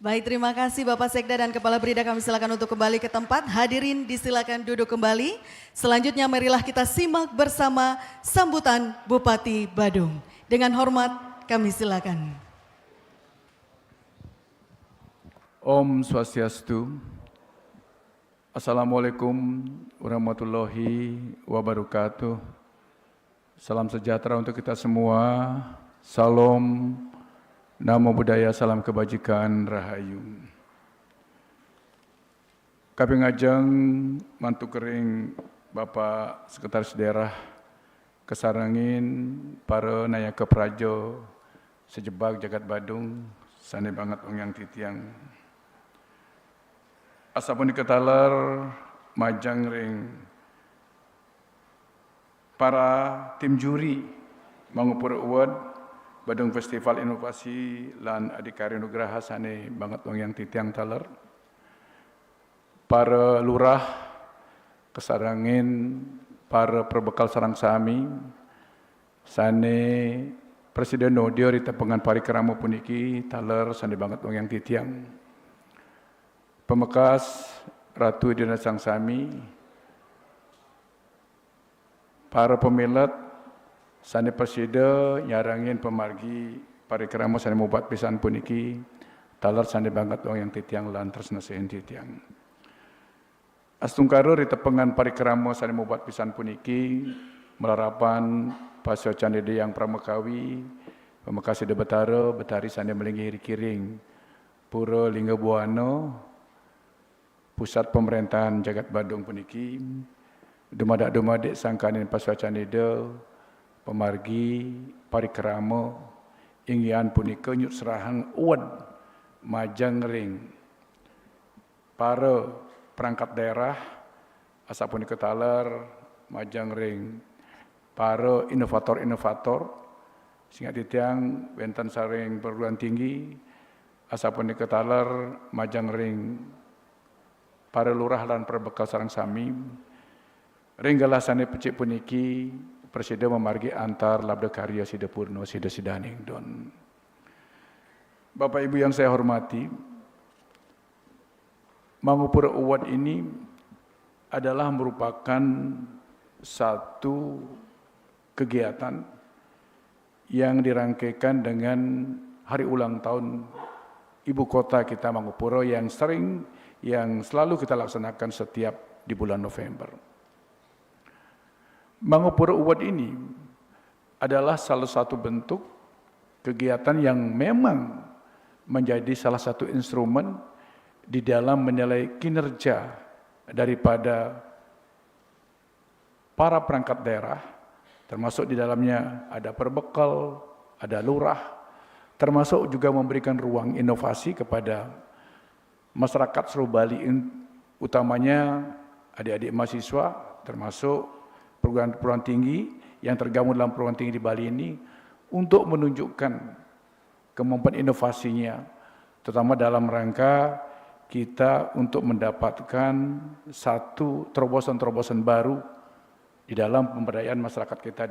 Baik, terima kasih Bapak Sekda dan Kepala Brida, kami silakan untuk kembali ke tempat. Hadirin disilakan duduk kembali. Selanjutnya marilah kita simak bersama sambutan Bupati Badung. Dengan hormat kami silakan. Om Swastiastu. Assalamualaikum warahmatullahi wabarakatuh. Salam sejahtera untuk kita semua. Salam, namo buddhaya, salam kebajikan, rahayu. Kami ngajeng mantu kering Bapak Sekretaris Daerah Kesarangin, para nayaka prajo sejebak jagat Badung, sane banget wong yang titiang. Asapun diketalar majang ring para tim juri mangupur award Badung Festival Inovasi lan Adhikari Nugraha sane banget wong yang titiang taler. Para lurah Kesarangin, para perbekal sarang sami, sane Presiden Nodio rita pengan parikrama puniki taler sane banget wong yang titiang. Pemekas Ratu Dina Sang Sami, para pemilet sane Presiden nyarangin pemargi parikrama sane mubat pisan puniki taler sane banget wong yang titiang lan tresna sehen titiang. Astungkaro rita pengan parikrama sane mubat pisan puniki melarapan Pasyo Candede yang Pramekawi, Pemakasih Betara, Betari sane melinggi kiring, Pura Lingga Buana, Pusat Pemerintahan Jagat Badung puniki, Dumadak-dumadik sangkanin Pasyo Candede, pemargi parikrama inggian punika nyut serahang uwad majang ring para perangkat daerah, asapun ketaler, majang ring, para inovator-inovator, sehingga titiang wenten saring perguruan tinggi, asapun ketaler, majang ring, para lurah dan perbekal sarang sami, ringgalah sane pecik puniki, Presiden memargi antar labda karya Sida Purno, Sida Sidaning Don. Bapak Ibu yang saya hormati, Mangupura Award ini adalah merupakan satu kegiatan yang dirangkaikan dengan hari ulang tahun ibu kota kita Mangupura yang selalu kita laksanakan setiap di bulan November. Mangupura Award ini adalah salah satu bentuk kegiatan yang memang menjadi salah satu instrumen di dalam menilai kinerja daripada para perangkat daerah, termasuk di dalamnya ada perbekal, ada lurah, termasuk juga memberikan ruang inovasi kepada masyarakat seluruh Bali, utamanya adik-adik mahasiswa, termasuk perguruan tinggi yang tergabung dalam perguruan tinggi di Bali ini, untuk menunjukkan kemampuan inovasinya, terutama dalam rangka kita untuk mendapatkan satu terobosan-terobosan baru di dalam pemberdayaan masyarakat kita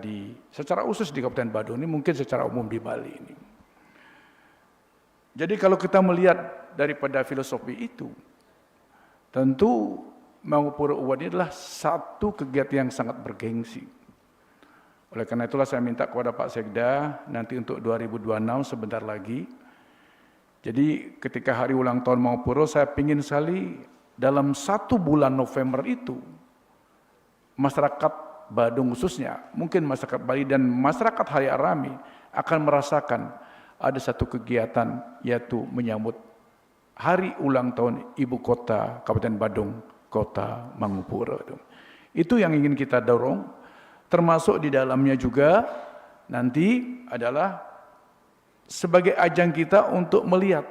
secara khusus di Kabupaten Badung ini, mungkin secara umum di Bali ini. Jadi kalau kita melihat daripada filosofi itu, tentu Mangupura Award ini adalah satu kegiatan yang sangat bergengsi. Oleh karena itulah saya minta kepada Pak Sekda nanti untuk 2026 sebentar lagi. Jadi ketika hari ulang tahun Mangupura, saya ingin sekali dalam 1 bulan November itu, masyarakat Badung khususnya, mungkin masyarakat Bali dan masyarakat Hari Arami akan merasakan ada satu kegiatan, yaitu menyambut hari ulang tahun ibu kota Kabupaten Badung, Kota Mangupura. Itu yang ingin kita dorong. Termasuk di dalamnya juga nanti adalah sebagai ajang kita untuk melihat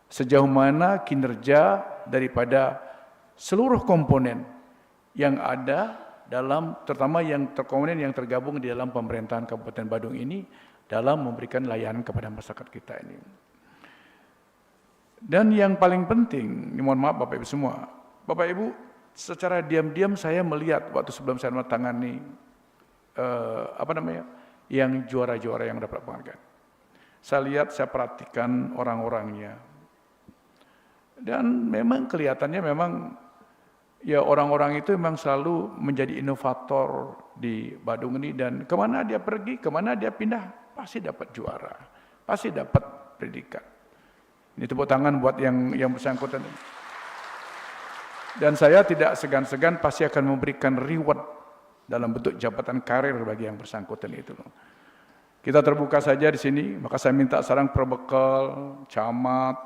sejauh mana kinerja daripada seluruh komponen yang ada dalam, terutama yang komponen yang tergabung di dalam pemerintahan Kabupaten Badung ini dalam memberikan layanan kepada masyarakat kita ini. Dan yang paling penting, mohon maaf Bapak Ibu semua, Bapak Ibu, secara diam-diam saya melihat waktu sebelum saya menangani yang juara-juara yang dapat penghargaan. Saya lihat, saya perhatikan orang-orangnya. Dan memang kelihatannya memang ya orang-orang itu memang selalu menjadi inovator di Badung ini, dan kemana dia pergi, kemana dia pindah, pasti dapat juara, pasti dapat predikat. Ini tepuk tangan buat yang bersangkutan. Dan saya tidak segan-segan pasti akan memberikan reward dalam bentuk jabatan karir bagi yang bersangkutan itu. Kita terbuka saja di sini, maka saya minta sarang perbekal, camat,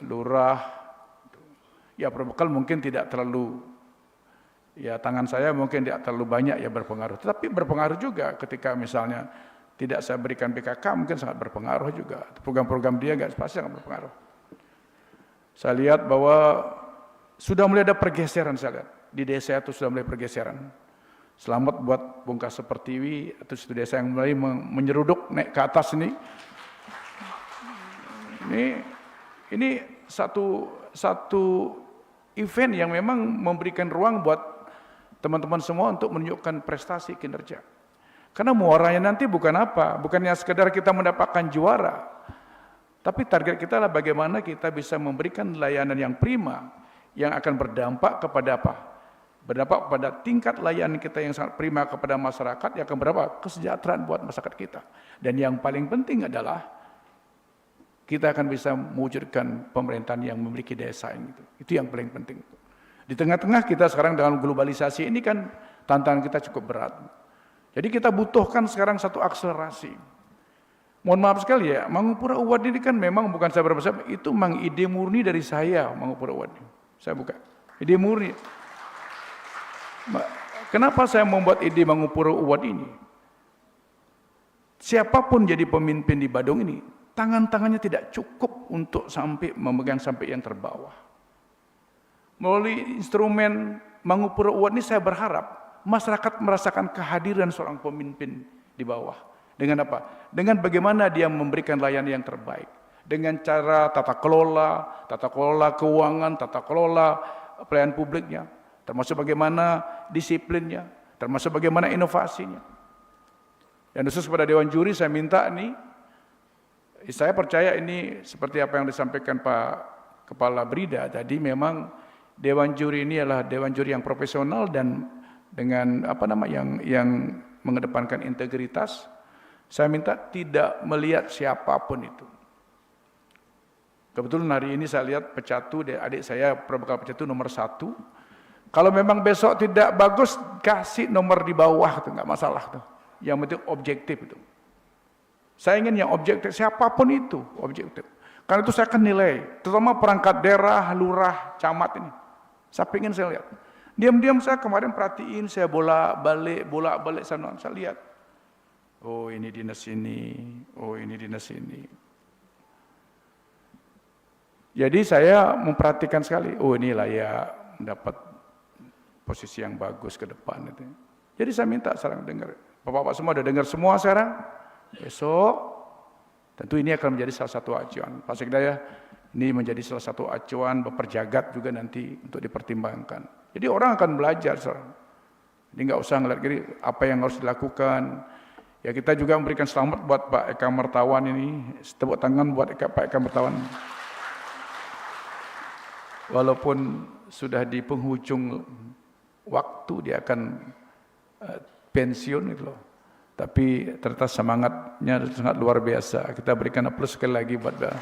lurah. Ya perbekal mungkin tidak terlalu, ya tangan saya mungkin tidak terlalu banyak ya berpengaruh. Tetapi berpengaruh juga ketika misalnya tidak saya berikan BKK, mungkin sangat berpengaruh juga. Program-program dia pasti sangat berpengaruh. Saya lihat bahwa sudah mulai ada pergeseran, saya lihat. Di desa itu sudah mulai pergeseran. Selamat buat Bungkas Sepertiwi atau satu desa yang mulai menyeruduk naik ke atas ini. Ini satu event yang memang memberikan ruang buat teman-teman semua untuk menunjukkan prestasi kinerja. Karena muaranya nanti bukan apa, bukannya sekedar kita mendapatkan juara, tapi target kita adalah bagaimana kita bisa memberikan layanan yang prima, yang akan berdampak kepada apa? Berdampak pada tingkat layanan kita yang sangat prima kepada masyarakat, yang akan berdampak kesejahteraan buat masyarakat kita. Dan yang paling penting adalah kita akan bisa mewujudkan pemerintahan yang memiliki desa ini. Itu yang paling penting. Di tengah-tengah kita sekarang dengan globalisasi ini kan tantangan kita cukup berat. Jadi kita butuhkan sekarang satu akselerasi. Mohon maaf sekali ya, Mangupura Award ini kan memang bukan saya berpesan, itu memang ide murni dari saya, Mangupura Award. Saya buka, ide murni. Kenapa saya membuat ide Mangupura Award ini? Siapapun jadi pemimpin di Badung ini, tangan-tangannya tidak cukup untuk sampai memegang sampai yang terbawah. Melalui instrumen Mangupura Award ini saya berharap masyarakat merasakan kehadiran seorang pemimpin di bawah. Dengan apa? Dengan bagaimana dia memberikan layanan yang terbaik. Dengan cara tata kelola keuangan, tata kelola pelayanan publiknya, termasuk bagaimana disiplinnya, termasuk bagaimana inovasinya. Dan khusus kepada Dewan Juri saya minta nih, saya percaya ini seperti apa yang disampaikan Pak Kepala Brida tadi, memang Dewan Juri ini adalah Dewan Juri yang profesional dan dengan yang mengedepankan integritas. Saya minta tidak melihat siapapun itu. Kebetulan hari ini saya lihat pecatu, adik saya berbekal pecatu nomor 1. Kalau memang besok tidak bagus, kasih nomor di bawah, itu nggak masalah tuh. Yang penting objektif itu. Saya ingin yang objektif, siapapun itu objektif. Karena itu saya akan nilai, terutama perangkat daerah, lurah, camat ini. Saya ingin saya lihat. Diam-diam saya kemarin perhatiin, saya bolak-balik sana, saya lihat. Oh ini dinas ini, oh ini dinas ini. Jadi saya memperhatikan sekali, oh ini layak mendapat posisi yang bagus ke depan itu. Jadi saya minta sekarang dengar, Bapak-bapak semua udah dengar semua sekarang. Besok tentu ini akan menjadi salah satu acuan. Pak Sekda ya, ini menjadi salah satu acuan Baperjagat juga nanti untuk dipertimbangkan. Jadi orang akan belajar sekarang. Jadi nggak usah ngeliat kiri apa yang harus dilakukan. Ya kita juga memberikan selamat buat Pak Eka Mertawan ini, tepuk tangan buat Pak Eka Mertawan. Walaupun sudah di penghujung waktu dia akan pensiun itu loh. Tapi ternyata semangatnya sangat luar biasa. Kita berikan aplaus sekali lagi buat dia.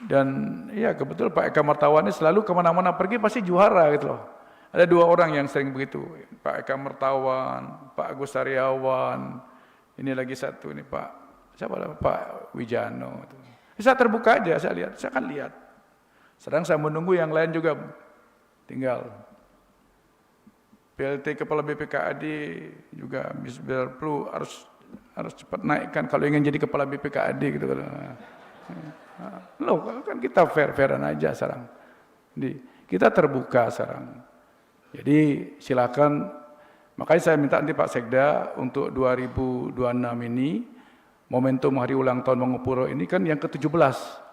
Dan ya kebetul Pak Eka Mertawan ini selalu kemana-mana pergi pasti juara gitu loh. Ada 2 orang yang sering begitu, Pak Eka Mertawan, Pak Agus Saryawan, ini lagi satu ini Pak, siapa lah Pak Wijano. Saya terbuka aja, saya akan lihat. Sedang saya menunggu yang lain juga, tinggal PLT Kepala BPKAD juga Misbel Plu harus cepat naikkan kalau ingin jadi Kepala BPKAD gitu. Loh kan kita fair-fairan aja sekarang. Kita terbuka sekarang. Jadi silakan, makanya saya minta nanti Pak Sekda untuk 2026 ini, momentum hari ulang tahun Mangupura ini kan yang ke-17.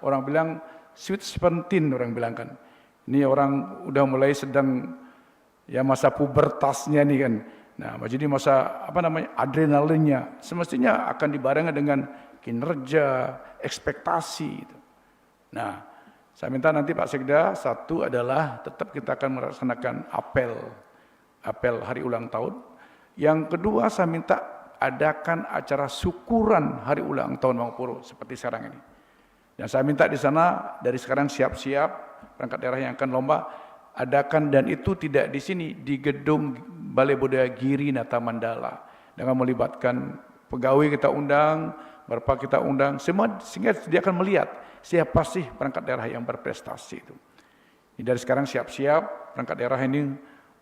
Orang bilang sweet 17 orang bilang kan. Ini orang udah mulai sedang ya masa pubertasnya nih kan. Nah, jadi masa adrenalinnya semestinya akan dibarengi dengan kinerja, ekspektasi. Nah, saya minta nanti Pak Sekda, satu adalah tetap kita akan melaksanakan apel hari ulang tahun. Yang kedua saya minta adakan acara syukuran hari ulang tahun Mangupura seperti sekarang ini. Dan saya minta di sana dari sekarang siap-siap perangkat daerah yang akan lomba adakan, dan itu tidak di sini, di gedung Balai Budaya Giri Nata Mandala dengan melibatkan pegawai kita undang, berapa kita undang, semua sehingga dia akan melihat siapa sih perangkat daerah yang berprestasi itu. Jadi dari sekarang siap-siap perangkat daerah ini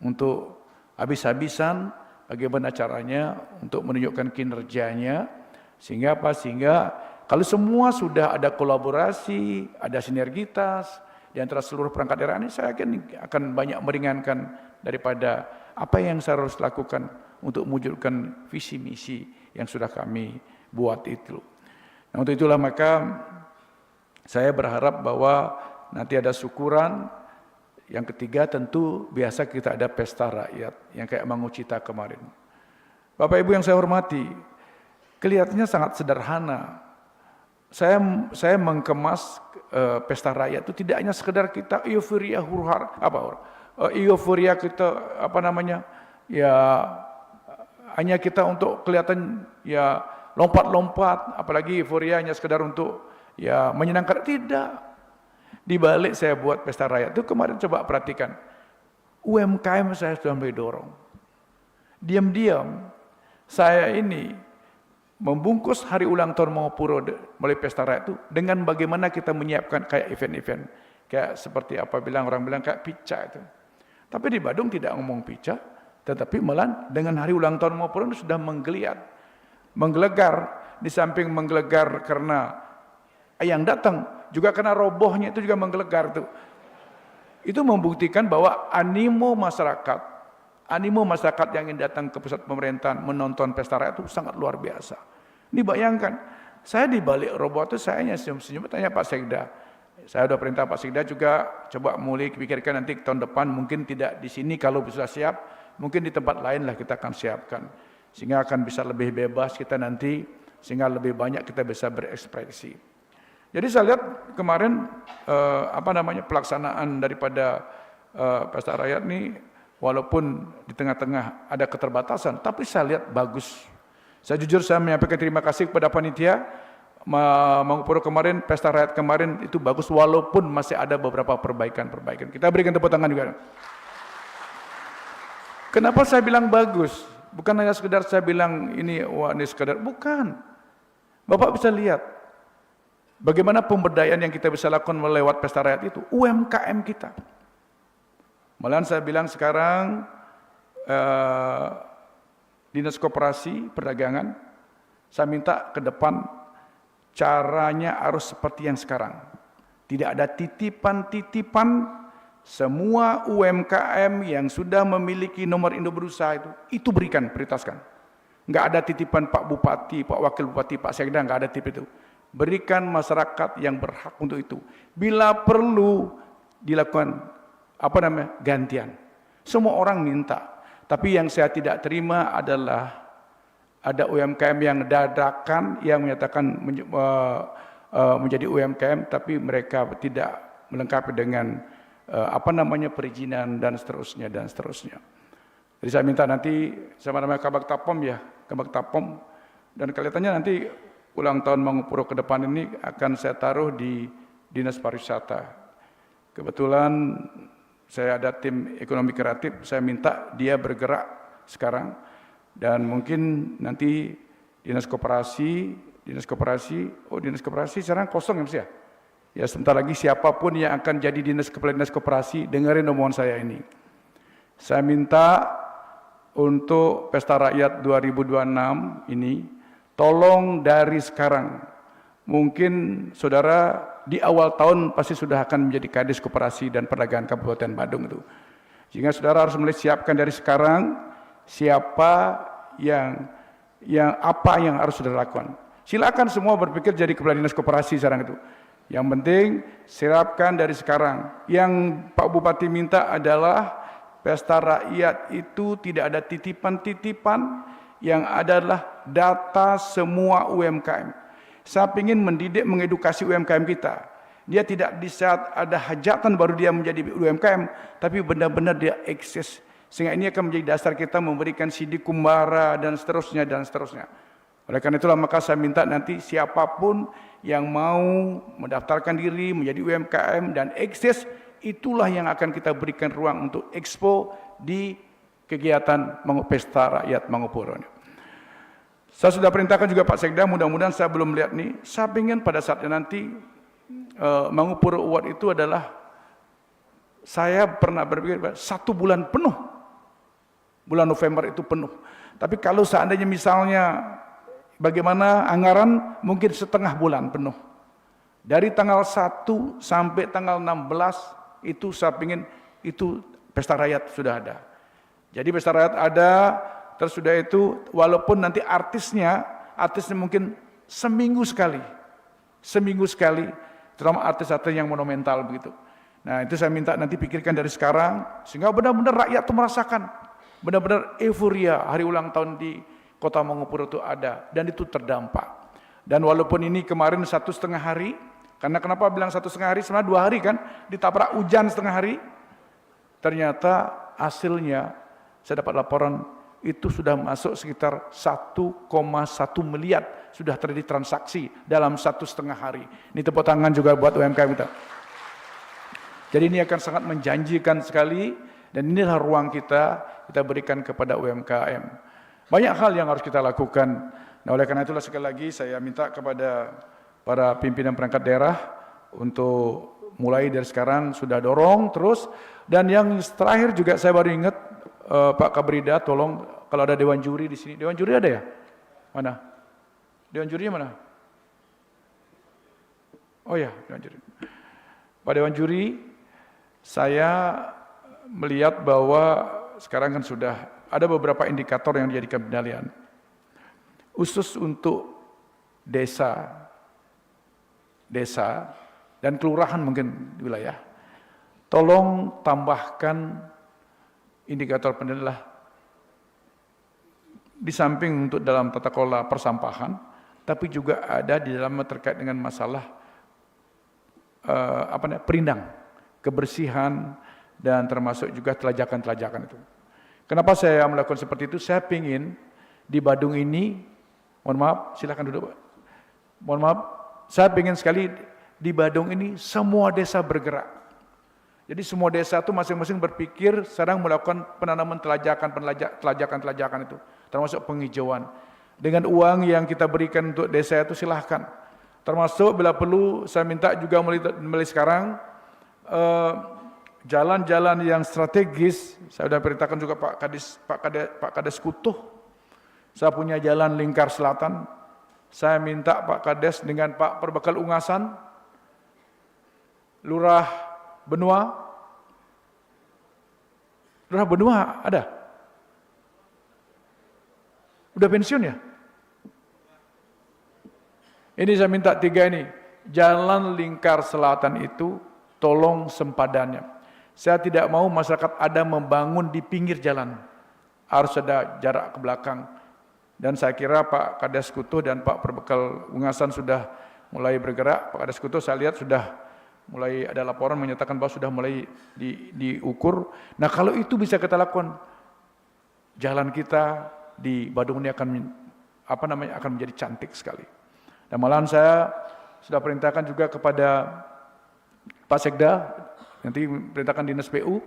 untuk habis-habisan bagaimana caranya untuk menunjukkan kinerjanya, sehingga apa? Sehingga kalau semua sudah ada kolaborasi, ada sinergitas di antara seluruh perangkat daerah ini, saya akan banyak meringankan daripada apa yang saya harus lakukan untuk mewujudkan visi misi yang sudah kami buat itu. Nah, untuk itulah maka saya berharap bahwa nanti ada syukuran. Yang ketiga tentu biasa kita ada pesta rakyat yang kayak Mangucita kemarin. Bapak Ibu yang saya hormati, kelihatannya sangat sederhana. Saya mengkemas pesta rakyat itu tidak hanya sekedar kita euforia euforia kita ya hanya kita untuk kelihatan ya lompat-lompat, apalagi euforia hanya sekedar untuk ya menyenangkan, tidak. Di balik saya buat pesta rakyat itu kemarin coba perhatikan, UMKM saya sudah mulai dorong. Diam-diam saya ini membungkus hari ulang tahun Mangupura melalui pesta rakyat itu dengan bagaimana kita menyiapkan kayak event-event, kayak seperti orang bilang kayak pica itu. Tapi di Badung tidak ngomong pica, tetapi malah dengan hari ulang tahun Mangupura itu sudah menggelegar. Di samping menggelegar karena yang datang juga karena robohnya itu juga menggelegar tuh. Itu membuktikan bahwa animo masyarakat yang ingin datang ke pusat pemerintahan menonton pesta rakyat itu sangat luar biasa. Ini bayangkan, saya di balik roboh itu saya hanya senyum-senyum tanya Pak Sekda. Saya sudah perintah Pak Sekda juga coba mulai pikirkan nanti tahun depan mungkin tidak di sini kalau sudah siap, mungkin di tempat lain lah kita akan siapkan. Sehingga akan bisa lebih bebas kita nanti, sehingga lebih banyak kita bisa berekspresi. Jadi saya lihat kemarin pelaksanaan daripada pesta rakyat ini walaupun di tengah-tengah ada keterbatasan, tapi saya lihat bagus. Saya jujur saya menyampaikan terima kasih kepada panitia Mangupuro kemarin, pesta rakyat kemarin itu bagus walaupun masih ada beberapa perbaikan-perbaikan. Kita berikan tepuk tangan juga. Kenapa saya bilang bagus? Bukan hanya sekedar saya bilang ini wah ini sekedar, bukan. Bapak bisa lihat bagaimana pemberdayaan yang kita bisa lakukan melewat pesta rakyat itu, UMKM kita. Malahan saya bilang sekarang Dinas Koperasi Perdagangan, saya minta ke depan caranya harus seperti yang sekarang. Tidak ada titipan-titipan, semua UMKM yang sudah memiliki nomor induk berusaha itu berikan, prioritaskan. Enggak ada titipan Pak Bupati, Pak Wakil Bupati, Pak Sekda, enggak ada tip itu. Berikan masyarakat yang berhak untuk itu. Bila perlu dilakukan gantian. Semua orang minta. Tapi yang saya tidak terima adalah ada UMKM yang dadakan yang menyatakan menjadi UMKM tapi mereka tidak melengkapi dengan perizinan dan seterusnya. Jadi saya minta nanti sama Kabag Tapom dan kelihatannya nanti ulang tahun Mangupuro ke depan ini akan saya taruh di Dinas Pariwisata. Kebetulan saya ada tim ekonomi kreatif, saya minta dia bergerak sekarang dan mungkin nanti Dinas Koperasi sekarang kosong ya Mas ya? Ya sebentar lagi siapapun yang akan jadi Kepala Dinas Koperasi, dengerin omongan saya ini. Saya minta untuk Pesta Rakyat 2026 ini, tolong dari sekarang, mungkin saudara di awal tahun pasti sudah akan menjadi Kadis Koperasi dan Perdagangan Kabupaten Badung itu. Sehingga saudara harus mulai siapkan dari sekarang, siapa apa yang harus saudara lakukan. Silakan semua berpikir jadi Kepala Dinas Koperasi sekarang itu. Yang penting siapkan dari sekarang. Yang Pak Bupati minta adalah pesta rakyat itu tidak ada titipan-titipan, yang adalah data semua UMKM. Saya ingin mendidik, mengedukasi UMKM kita. Dia tidak di saat ada hajatan baru dia menjadi UMKM, tapi benar-benar dia eksis. Sehingga ini akan menjadi dasar kita memberikan sidik kumbara dan seterusnya dan seterusnya. Oleh karena itulah maka saya minta nanti siapapun yang mau mendaftarkan diri menjadi UMKM dan eksis, itulah yang akan kita berikan ruang untuk expo di kegiatan Pesta Rakyat Mangupuro. Saya sudah perintahkan juga Pak Sekda, mudah-mudahan saya belum lihat nih, saya ingin pada saatnya nanti Mangupuro Award itu adalah, saya pernah berpikir 1 bulan penuh, bulan November itu penuh. Tapi kalau seandainya misalnya bagaimana anggaran, mungkin setengah bulan penuh. Dari tanggal 1 sampai tanggal 16 itu saya ingin itu pesta rakyat sudah ada. Jadi pesta rakyat ada, terus sudah itu walaupun nanti artisnya mungkin seminggu sekali, terutama artis-artis yang monumental begitu. Nah itu saya minta nanti pikirkan dari sekarang, sehingga benar-benar rakyat itu merasakan, benar-benar euforia hari ulang tahun di Kota Mangupuro itu ada, dan itu terdampak. Dan walaupun ini kemarin 1,5 hari, karena kenapa bilang 1,5 hari, sebenarnya 2 hari kan, ditabrak hujan setengah hari, ternyata hasilnya, saya dapat laporan, itu sudah masuk sekitar 1,1 miliar, sudah terjadi transaksi dalam 1,5 hari. Ini tepuk tangan juga buat UMKM kita. Jadi ini akan sangat menjanjikan sekali, dan inilah ruang kita berikan kepada UMKM. Banyak hal yang harus kita lakukan. Nah, oleh karena itulah sekali lagi saya minta kepada para pimpinan perangkat daerah untuk mulai dari sekarang sudah dorong terus. Dan yang terakhir juga saya baru ingat Pak Kabrida, tolong kalau ada dewan juri di sini. Dewan juri ada ya? Mana? Dewan jurinya mana? Oh ya, Dewan Juri. Pak Dewan Juri, saya melihat bahwa sekarang kan sudah ada beberapa indikator yang dijadikan penilaian. Khusus untuk desa dan kelurahan mungkin di wilayah. Tolong tambahkan indikator penilaian di samping untuk dalam tata kelola persampahan, tapi juga ada di dalam terkait dengan masalah perindang, kebersihan, dan termasuk juga telajakan-telajakan itu. Kenapa saya melakukan seperti itu? Saya ingin di Badung ini, mohon maaf, silakan duduk Pak. Mohon maaf, saya ingin sekali di Badung ini semua desa bergerak. Jadi semua desa itu masing-masing berpikir sedang melakukan penanaman telajakan itu, termasuk penghijauan. Dengan uang yang kita berikan untuk desa itu silahkan. Termasuk bila perlu saya minta juga mulai sekarang jalan-jalan yang strategis. Saya sudah perintahkan juga Pak Kades Kutuh. Saya punya jalan lingkar selatan. Saya minta Pak Kades dengan Pak Perbekal Ungasan, Lurah Benua ada? Udah pensiun ya? Ini saya minta 3 ini. Jalan lingkar selatan itu tolong sempadannya. Saya tidak mau masyarakat ada membangun di pinggir jalan. Harus ada jarak ke belakang. Dan saya kira Pak Kades Kutuh dan Pak Perbekal Ungasan sudah mulai bergerak. Pak Kades Kutuh saya lihat sudah mulai ada laporan menyatakan bahwa sudah mulai diukur. Nah kalau itu bisa kita lakukan, jalan kita di Badung ini akan menjadi cantik sekali. Dan malahan saya sudah perintahkan juga kepada Pak Sekda, nanti perintahkan Dinas PU,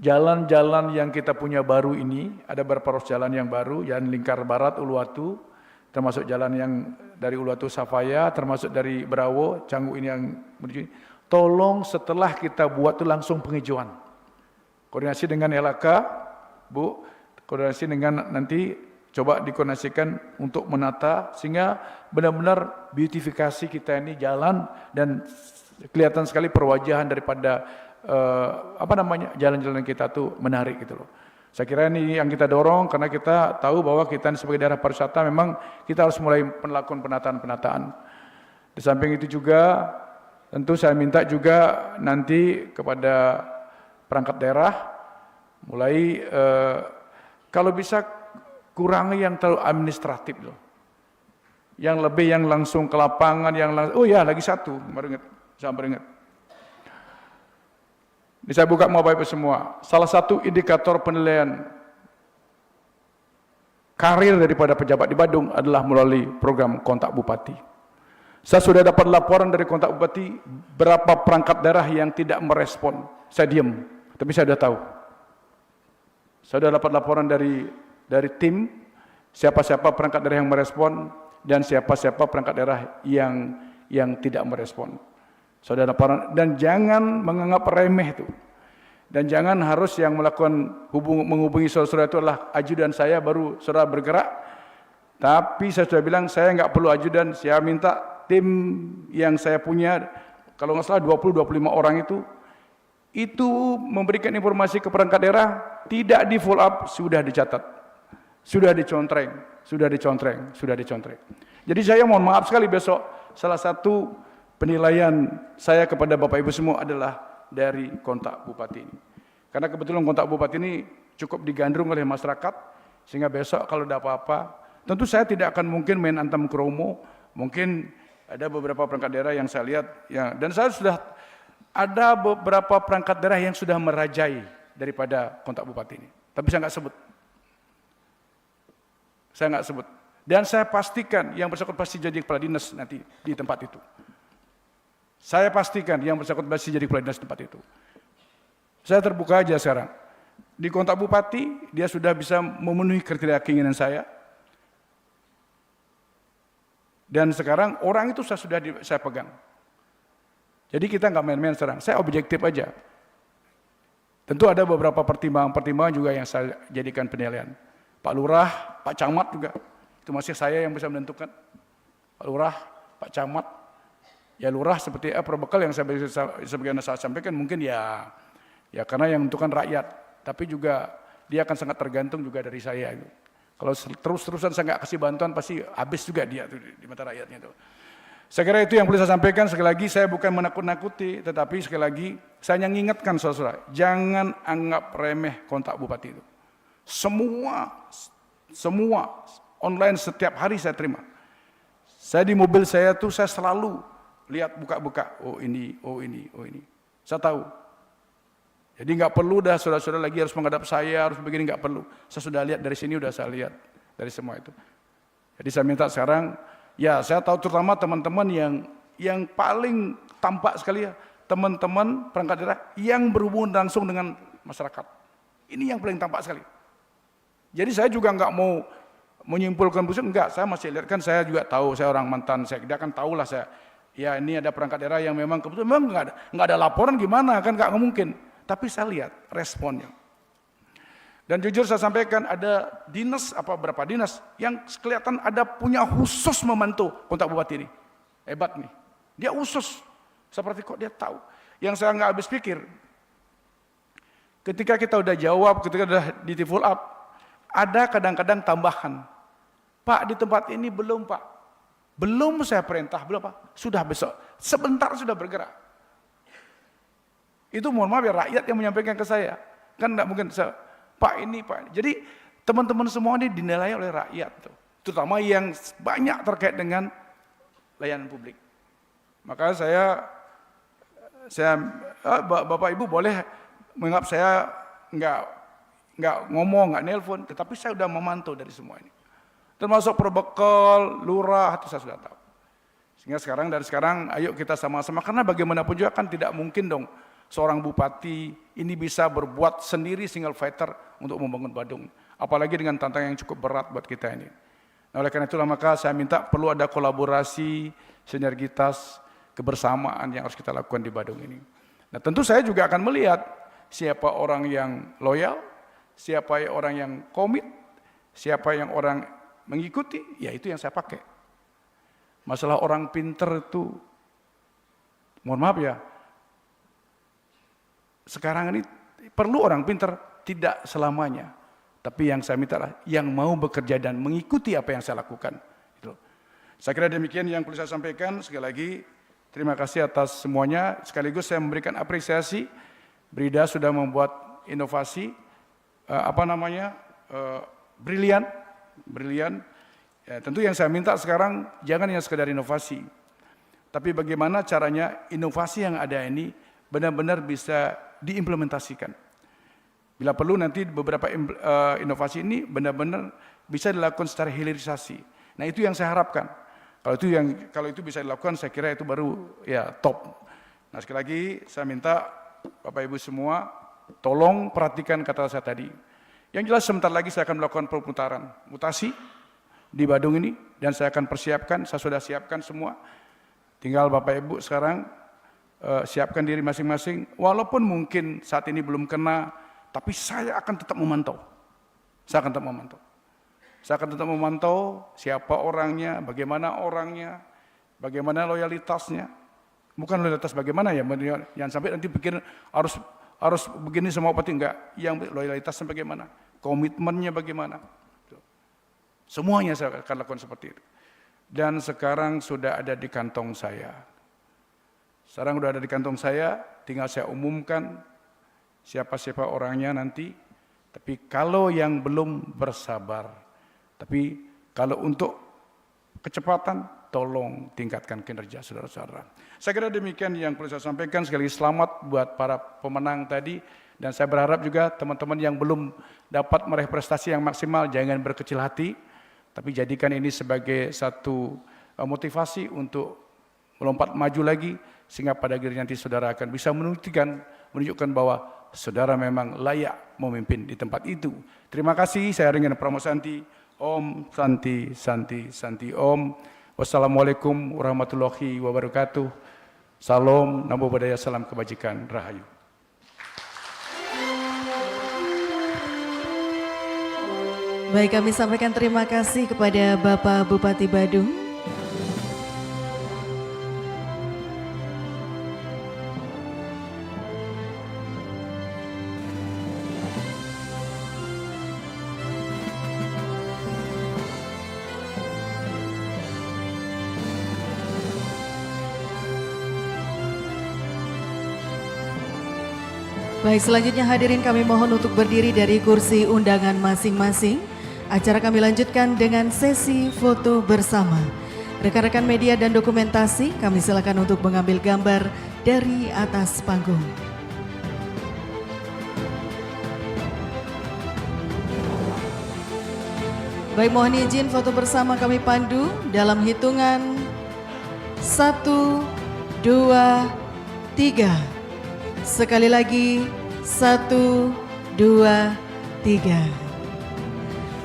jalan-jalan yang kita punya baru ini, ada beberapa ruas jalan yang baru, jalan lingkar barat Uluwatu, termasuk jalan yang dari Uluwatu Safaya, termasuk dari Berawo, Canggu ini yang menuju. Tolong setelah kita buat itu langsung penghijauan. Koordinasi dengan LHK, Bu, koordinasi dengan nanti coba dikoordinasikan untuk menata sehingga benar-benar beautifikasi kita ini jalan dan kelihatan sekali perwajahan daripada jalan-jalan kita tuh menarik gitu loh. Saya kira ini yang kita dorong karena kita tahu bahwa kita sebagai daerah pariwisata memang kita harus mulai melakukan penataan-penataan. Di samping itu juga tentu saya minta juga nanti kepada perangkat daerah mulai kalau bisa kurangi yang terlalu administratif loh. Yang lebih yang langsung ke lapangan lagi satu, saya beringat. Ini saya buka mau Bapak Ibu semua. Salah satu indikator penilaian karir daripada pejabat di Badung adalah melalui program kontak bupati. Saya sudah dapat laporan dari kontak bupati berapa perangkat daerah yang tidak merespon. Saya diam, tapi saya sudah tahu. Saya sudah dapat laporan dari tim siapa-siapa perangkat daerah yang merespon dan siapa-siapa perangkat daerah yang tidak merespon. Saudara laporan dan jangan menganggap remeh itu. Dan jangan harus yang melakukan menghubungi saudara-saudara itu adalah ajudan saya baru saudara bergerak. Tapi saya sudah bilang saya nggak perlu ajudan, saya minta tim yang saya punya kalau nggak salah 20-25 orang itu memberikan informasi ke perangkat daerah, tidak di follow up, sudah dicatat. Sudah dicontreng. Jadi saya mohon maaf sekali besok salah satu penilaian saya kepada Bapak Ibu semua adalah dari kontak bupati ini. Karena kebetulan kontak bupati ini cukup digandrung oleh masyarakat, sehingga besok kalau ada apa-apa, tentu saya tidak akan mungkin main antam kromo, mungkin ada beberapa perangkat daerah yang saya lihat, dan saya sudah ada beberapa perangkat daerah yang sudah merajai daripada kontak bupati ini. Tapi saya nggak sebut. Dan saya pastikan yang bersangkutan pasti jadi kepala dinas nanti di tempat itu. Saya pastikan yang bersangkutan pasti jadi kepala dinas di tempat itu. Saya terbuka aja sekarang. Di kontak bupati, dia sudah bisa memenuhi kriteria keinginan saya. Dan sekarang orang itu saya pegang. Jadi kita nggak main-main sekarang. Saya objektif aja. Tentu ada beberapa pertimbangan juga yang saya jadikan penilaian. Pak Lurah, Pak Camat juga. Itu masih saya yang bisa menentukan. Pak Lurah, Pak Camat. Ya lurah seperti apa bekal yang sebagaimana saya sampaikan mungkin ya karena yang menentukan rakyat, tapi juga dia akan sangat tergantung juga dari saya. Kalau terus-terusan saya nggak kasih bantuan pasti habis juga dia tuh di mata rakyatnya itu. Saya kira itu yang boleh saya sampaikan. Sekali lagi saya bukan menakut-nakuti, tetapi sekali lagi saya hanya mengingatkan saudara, jangan anggap remeh kontak bupati itu. Semua online setiap hari saya terima. Saya di mobil saya tuh saya selalu lihat buka-buka, oh ini. Saya tahu. Jadi nggak perlu dah saudara-saudara lagi harus menghadap saya, harus begini, nggak perlu. Saya sudah lihat dari sini, udah saya lihat dari semua itu. Jadi saya minta sekarang, ya saya tahu terutama teman-teman yang paling tampak sekali ya, teman-teman perangkat daerah yang berhubungan langsung dengan masyarakat. Ini yang paling tampak sekali. Jadi saya juga nggak mau menyimpulkan busuk, enggak, saya masih lihat kan saya juga tahu, saya orang mantan sekda kan tahulah saya. Ya ini ada perangkat daerah yang memang kebetulan memang nggak ada laporan gimana kan nggak mungkin. Tapi saya lihat responnya. Dan jujur saya sampaikan ada dinas berapa dinas yang kelihatan ada punya khusus membantu kontak bupati ini. Hebat nih. Dia khusus. Seperti kok dia tahu. Yang saya nggak habis pikir. Ketika kita udah jawab, ketika udah di follow up, ada kadang-kadang tambahan. Pak di tempat ini belum Pak. Belum saya perintah, belum Pak. Sudah besok. Sebentar sudah bergerak. Itu mohon maaf ya rakyat yang menyampaikan ke saya. Kan enggak mungkin Pak ini. Jadi teman-teman semua ini dinilai oleh rakyat tuh. Terutama yang banyak terkait dengan layanan publik. Maka saya Bapak Ibu boleh menganggap saya enggak ngomong, enggak nelpon, tetapi saya sudah memantau dari semua ini. Termasuk perbekal, lurah, itu saya sudah tahu. Sehingga dari sekarang ayo kita sama-sama, karena bagaimanapun juga kan tidak mungkin dong seorang bupati ini bisa berbuat sendiri single fighter untuk membangun Badung. Apalagi dengan tantangan yang cukup berat buat kita ini. Nah, oleh karena itulah maka saya minta perlu ada kolaborasi, sinergitas, kebersamaan yang harus kita lakukan di Badung ini. Nah tentu saya juga akan melihat siapa orang yang loyal, siapa orang yang komit, siapa yang orang mengikuti, ya itu yang saya pakai. Masalah orang pinter itu, mohon maaf ya, sekarang ini perlu orang pinter, tidak selamanya. Tapi yang saya minta adalah yang mau bekerja dan mengikuti apa yang saya lakukan. Gitu. Saya kira demikian yang perlu saya sampaikan. Sekali lagi, terima kasih atas semuanya. Sekaligus saya memberikan apresiasi. Brida sudah membuat inovasi, brilian. Ya, tentu yang saya minta sekarang jangan hanya sekedar inovasi. Tapi bagaimana caranya inovasi yang ada ini benar-benar bisa diimplementasikan. Bila perlu nanti beberapa inovasi ini benar-benar bisa dilakukan secara hilirisasi. Nah itu yang saya harapkan. Kalau itu bisa dilakukan, saya kira itu baru ya top. Nah sekali lagi saya minta Bapak Ibu semua tolong perhatikan kata saya tadi. Yang jelas sebentar lagi saya akan melakukan perputaran mutasi di Badung ini dan saya akan persiapkan. Saya sudah siapkan semua. Tinggal Bapak Ibu sekarang siapkan diri masing-masing, walaupun mungkin saat ini belum kena, tapi saya akan tetap memantau. Saya akan tetap memantau siapa orangnya, bagaimana loyalitasnya. Bukan loyalitas bagaimana ya, jangan sampai nanti pikir harus begini semua pasti enggak. Yang loyalitasnya bagaimana, komitmennya bagaimana. Semuanya saya akan lakukan seperti itu. Dan sekarang sudah ada di kantong saya. Tinggal saya umumkan siapa-siapa orangnya nanti. Tapi kalau yang belum bersabar, tapi kalau untuk kecepatan, tolong tingkatkan kinerja saudara-saudara. Saya kira demikian yang perlu saya sampaikan. Sekali lagi selamat buat para pemenang tadi. Dan saya berharap juga teman-teman yang belum dapat meraih prestasi yang maksimal, jangan berkecil hati. Tapi jadikan ini sebagai satu motivasi untuk melompat maju lagi. Sehingga pada akhirnya nanti saudara akan bisa menunjukkan bahwa saudara memang layak memimpin di tempat itu. Terima kasih, saya Ringan Pramosanti. Om Santi Santi Santi Om. Wassalamualaikum warahmatullahi wabarakatuh. Salam, namo buddhaya, salam kebajikan, rahayu. Baik, kami sampaikan terima kasih kepada Bapak Bupati Badung. Baik, selanjutnya hadirin kami mohon untuk berdiri dari kursi undangan masing-masing. Acara kami lanjutkan dengan sesi foto bersama. Rekan-rekan media dan dokumentasi, kami silakan untuk mengambil gambar dari atas panggung. Baik, mohon izin foto bersama kami pandu dalam hitungan 1, 2, 3. Sekali lagi 1, 2, 3.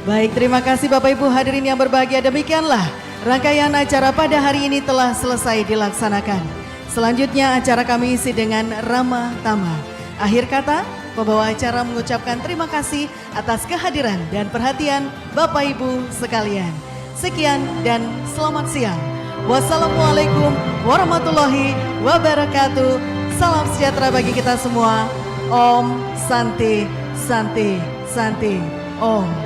Baik, terima kasih Bapak Ibu hadirin yang berbahagia. Demikianlah rangkaian acara pada hari ini telah selesai dilaksanakan. Selanjutnya acara kami isi dengan ramah tamah. Akhir kata, pembawa acara mengucapkan terima kasih atas kehadiran dan perhatian Bapak Ibu sekalian. Sekian dan selamat siang. Wassalamualaikum warahmatullahi wabarakatuh. Salam sejahtera bagi kita semua. Om Santi Santi Santi Om.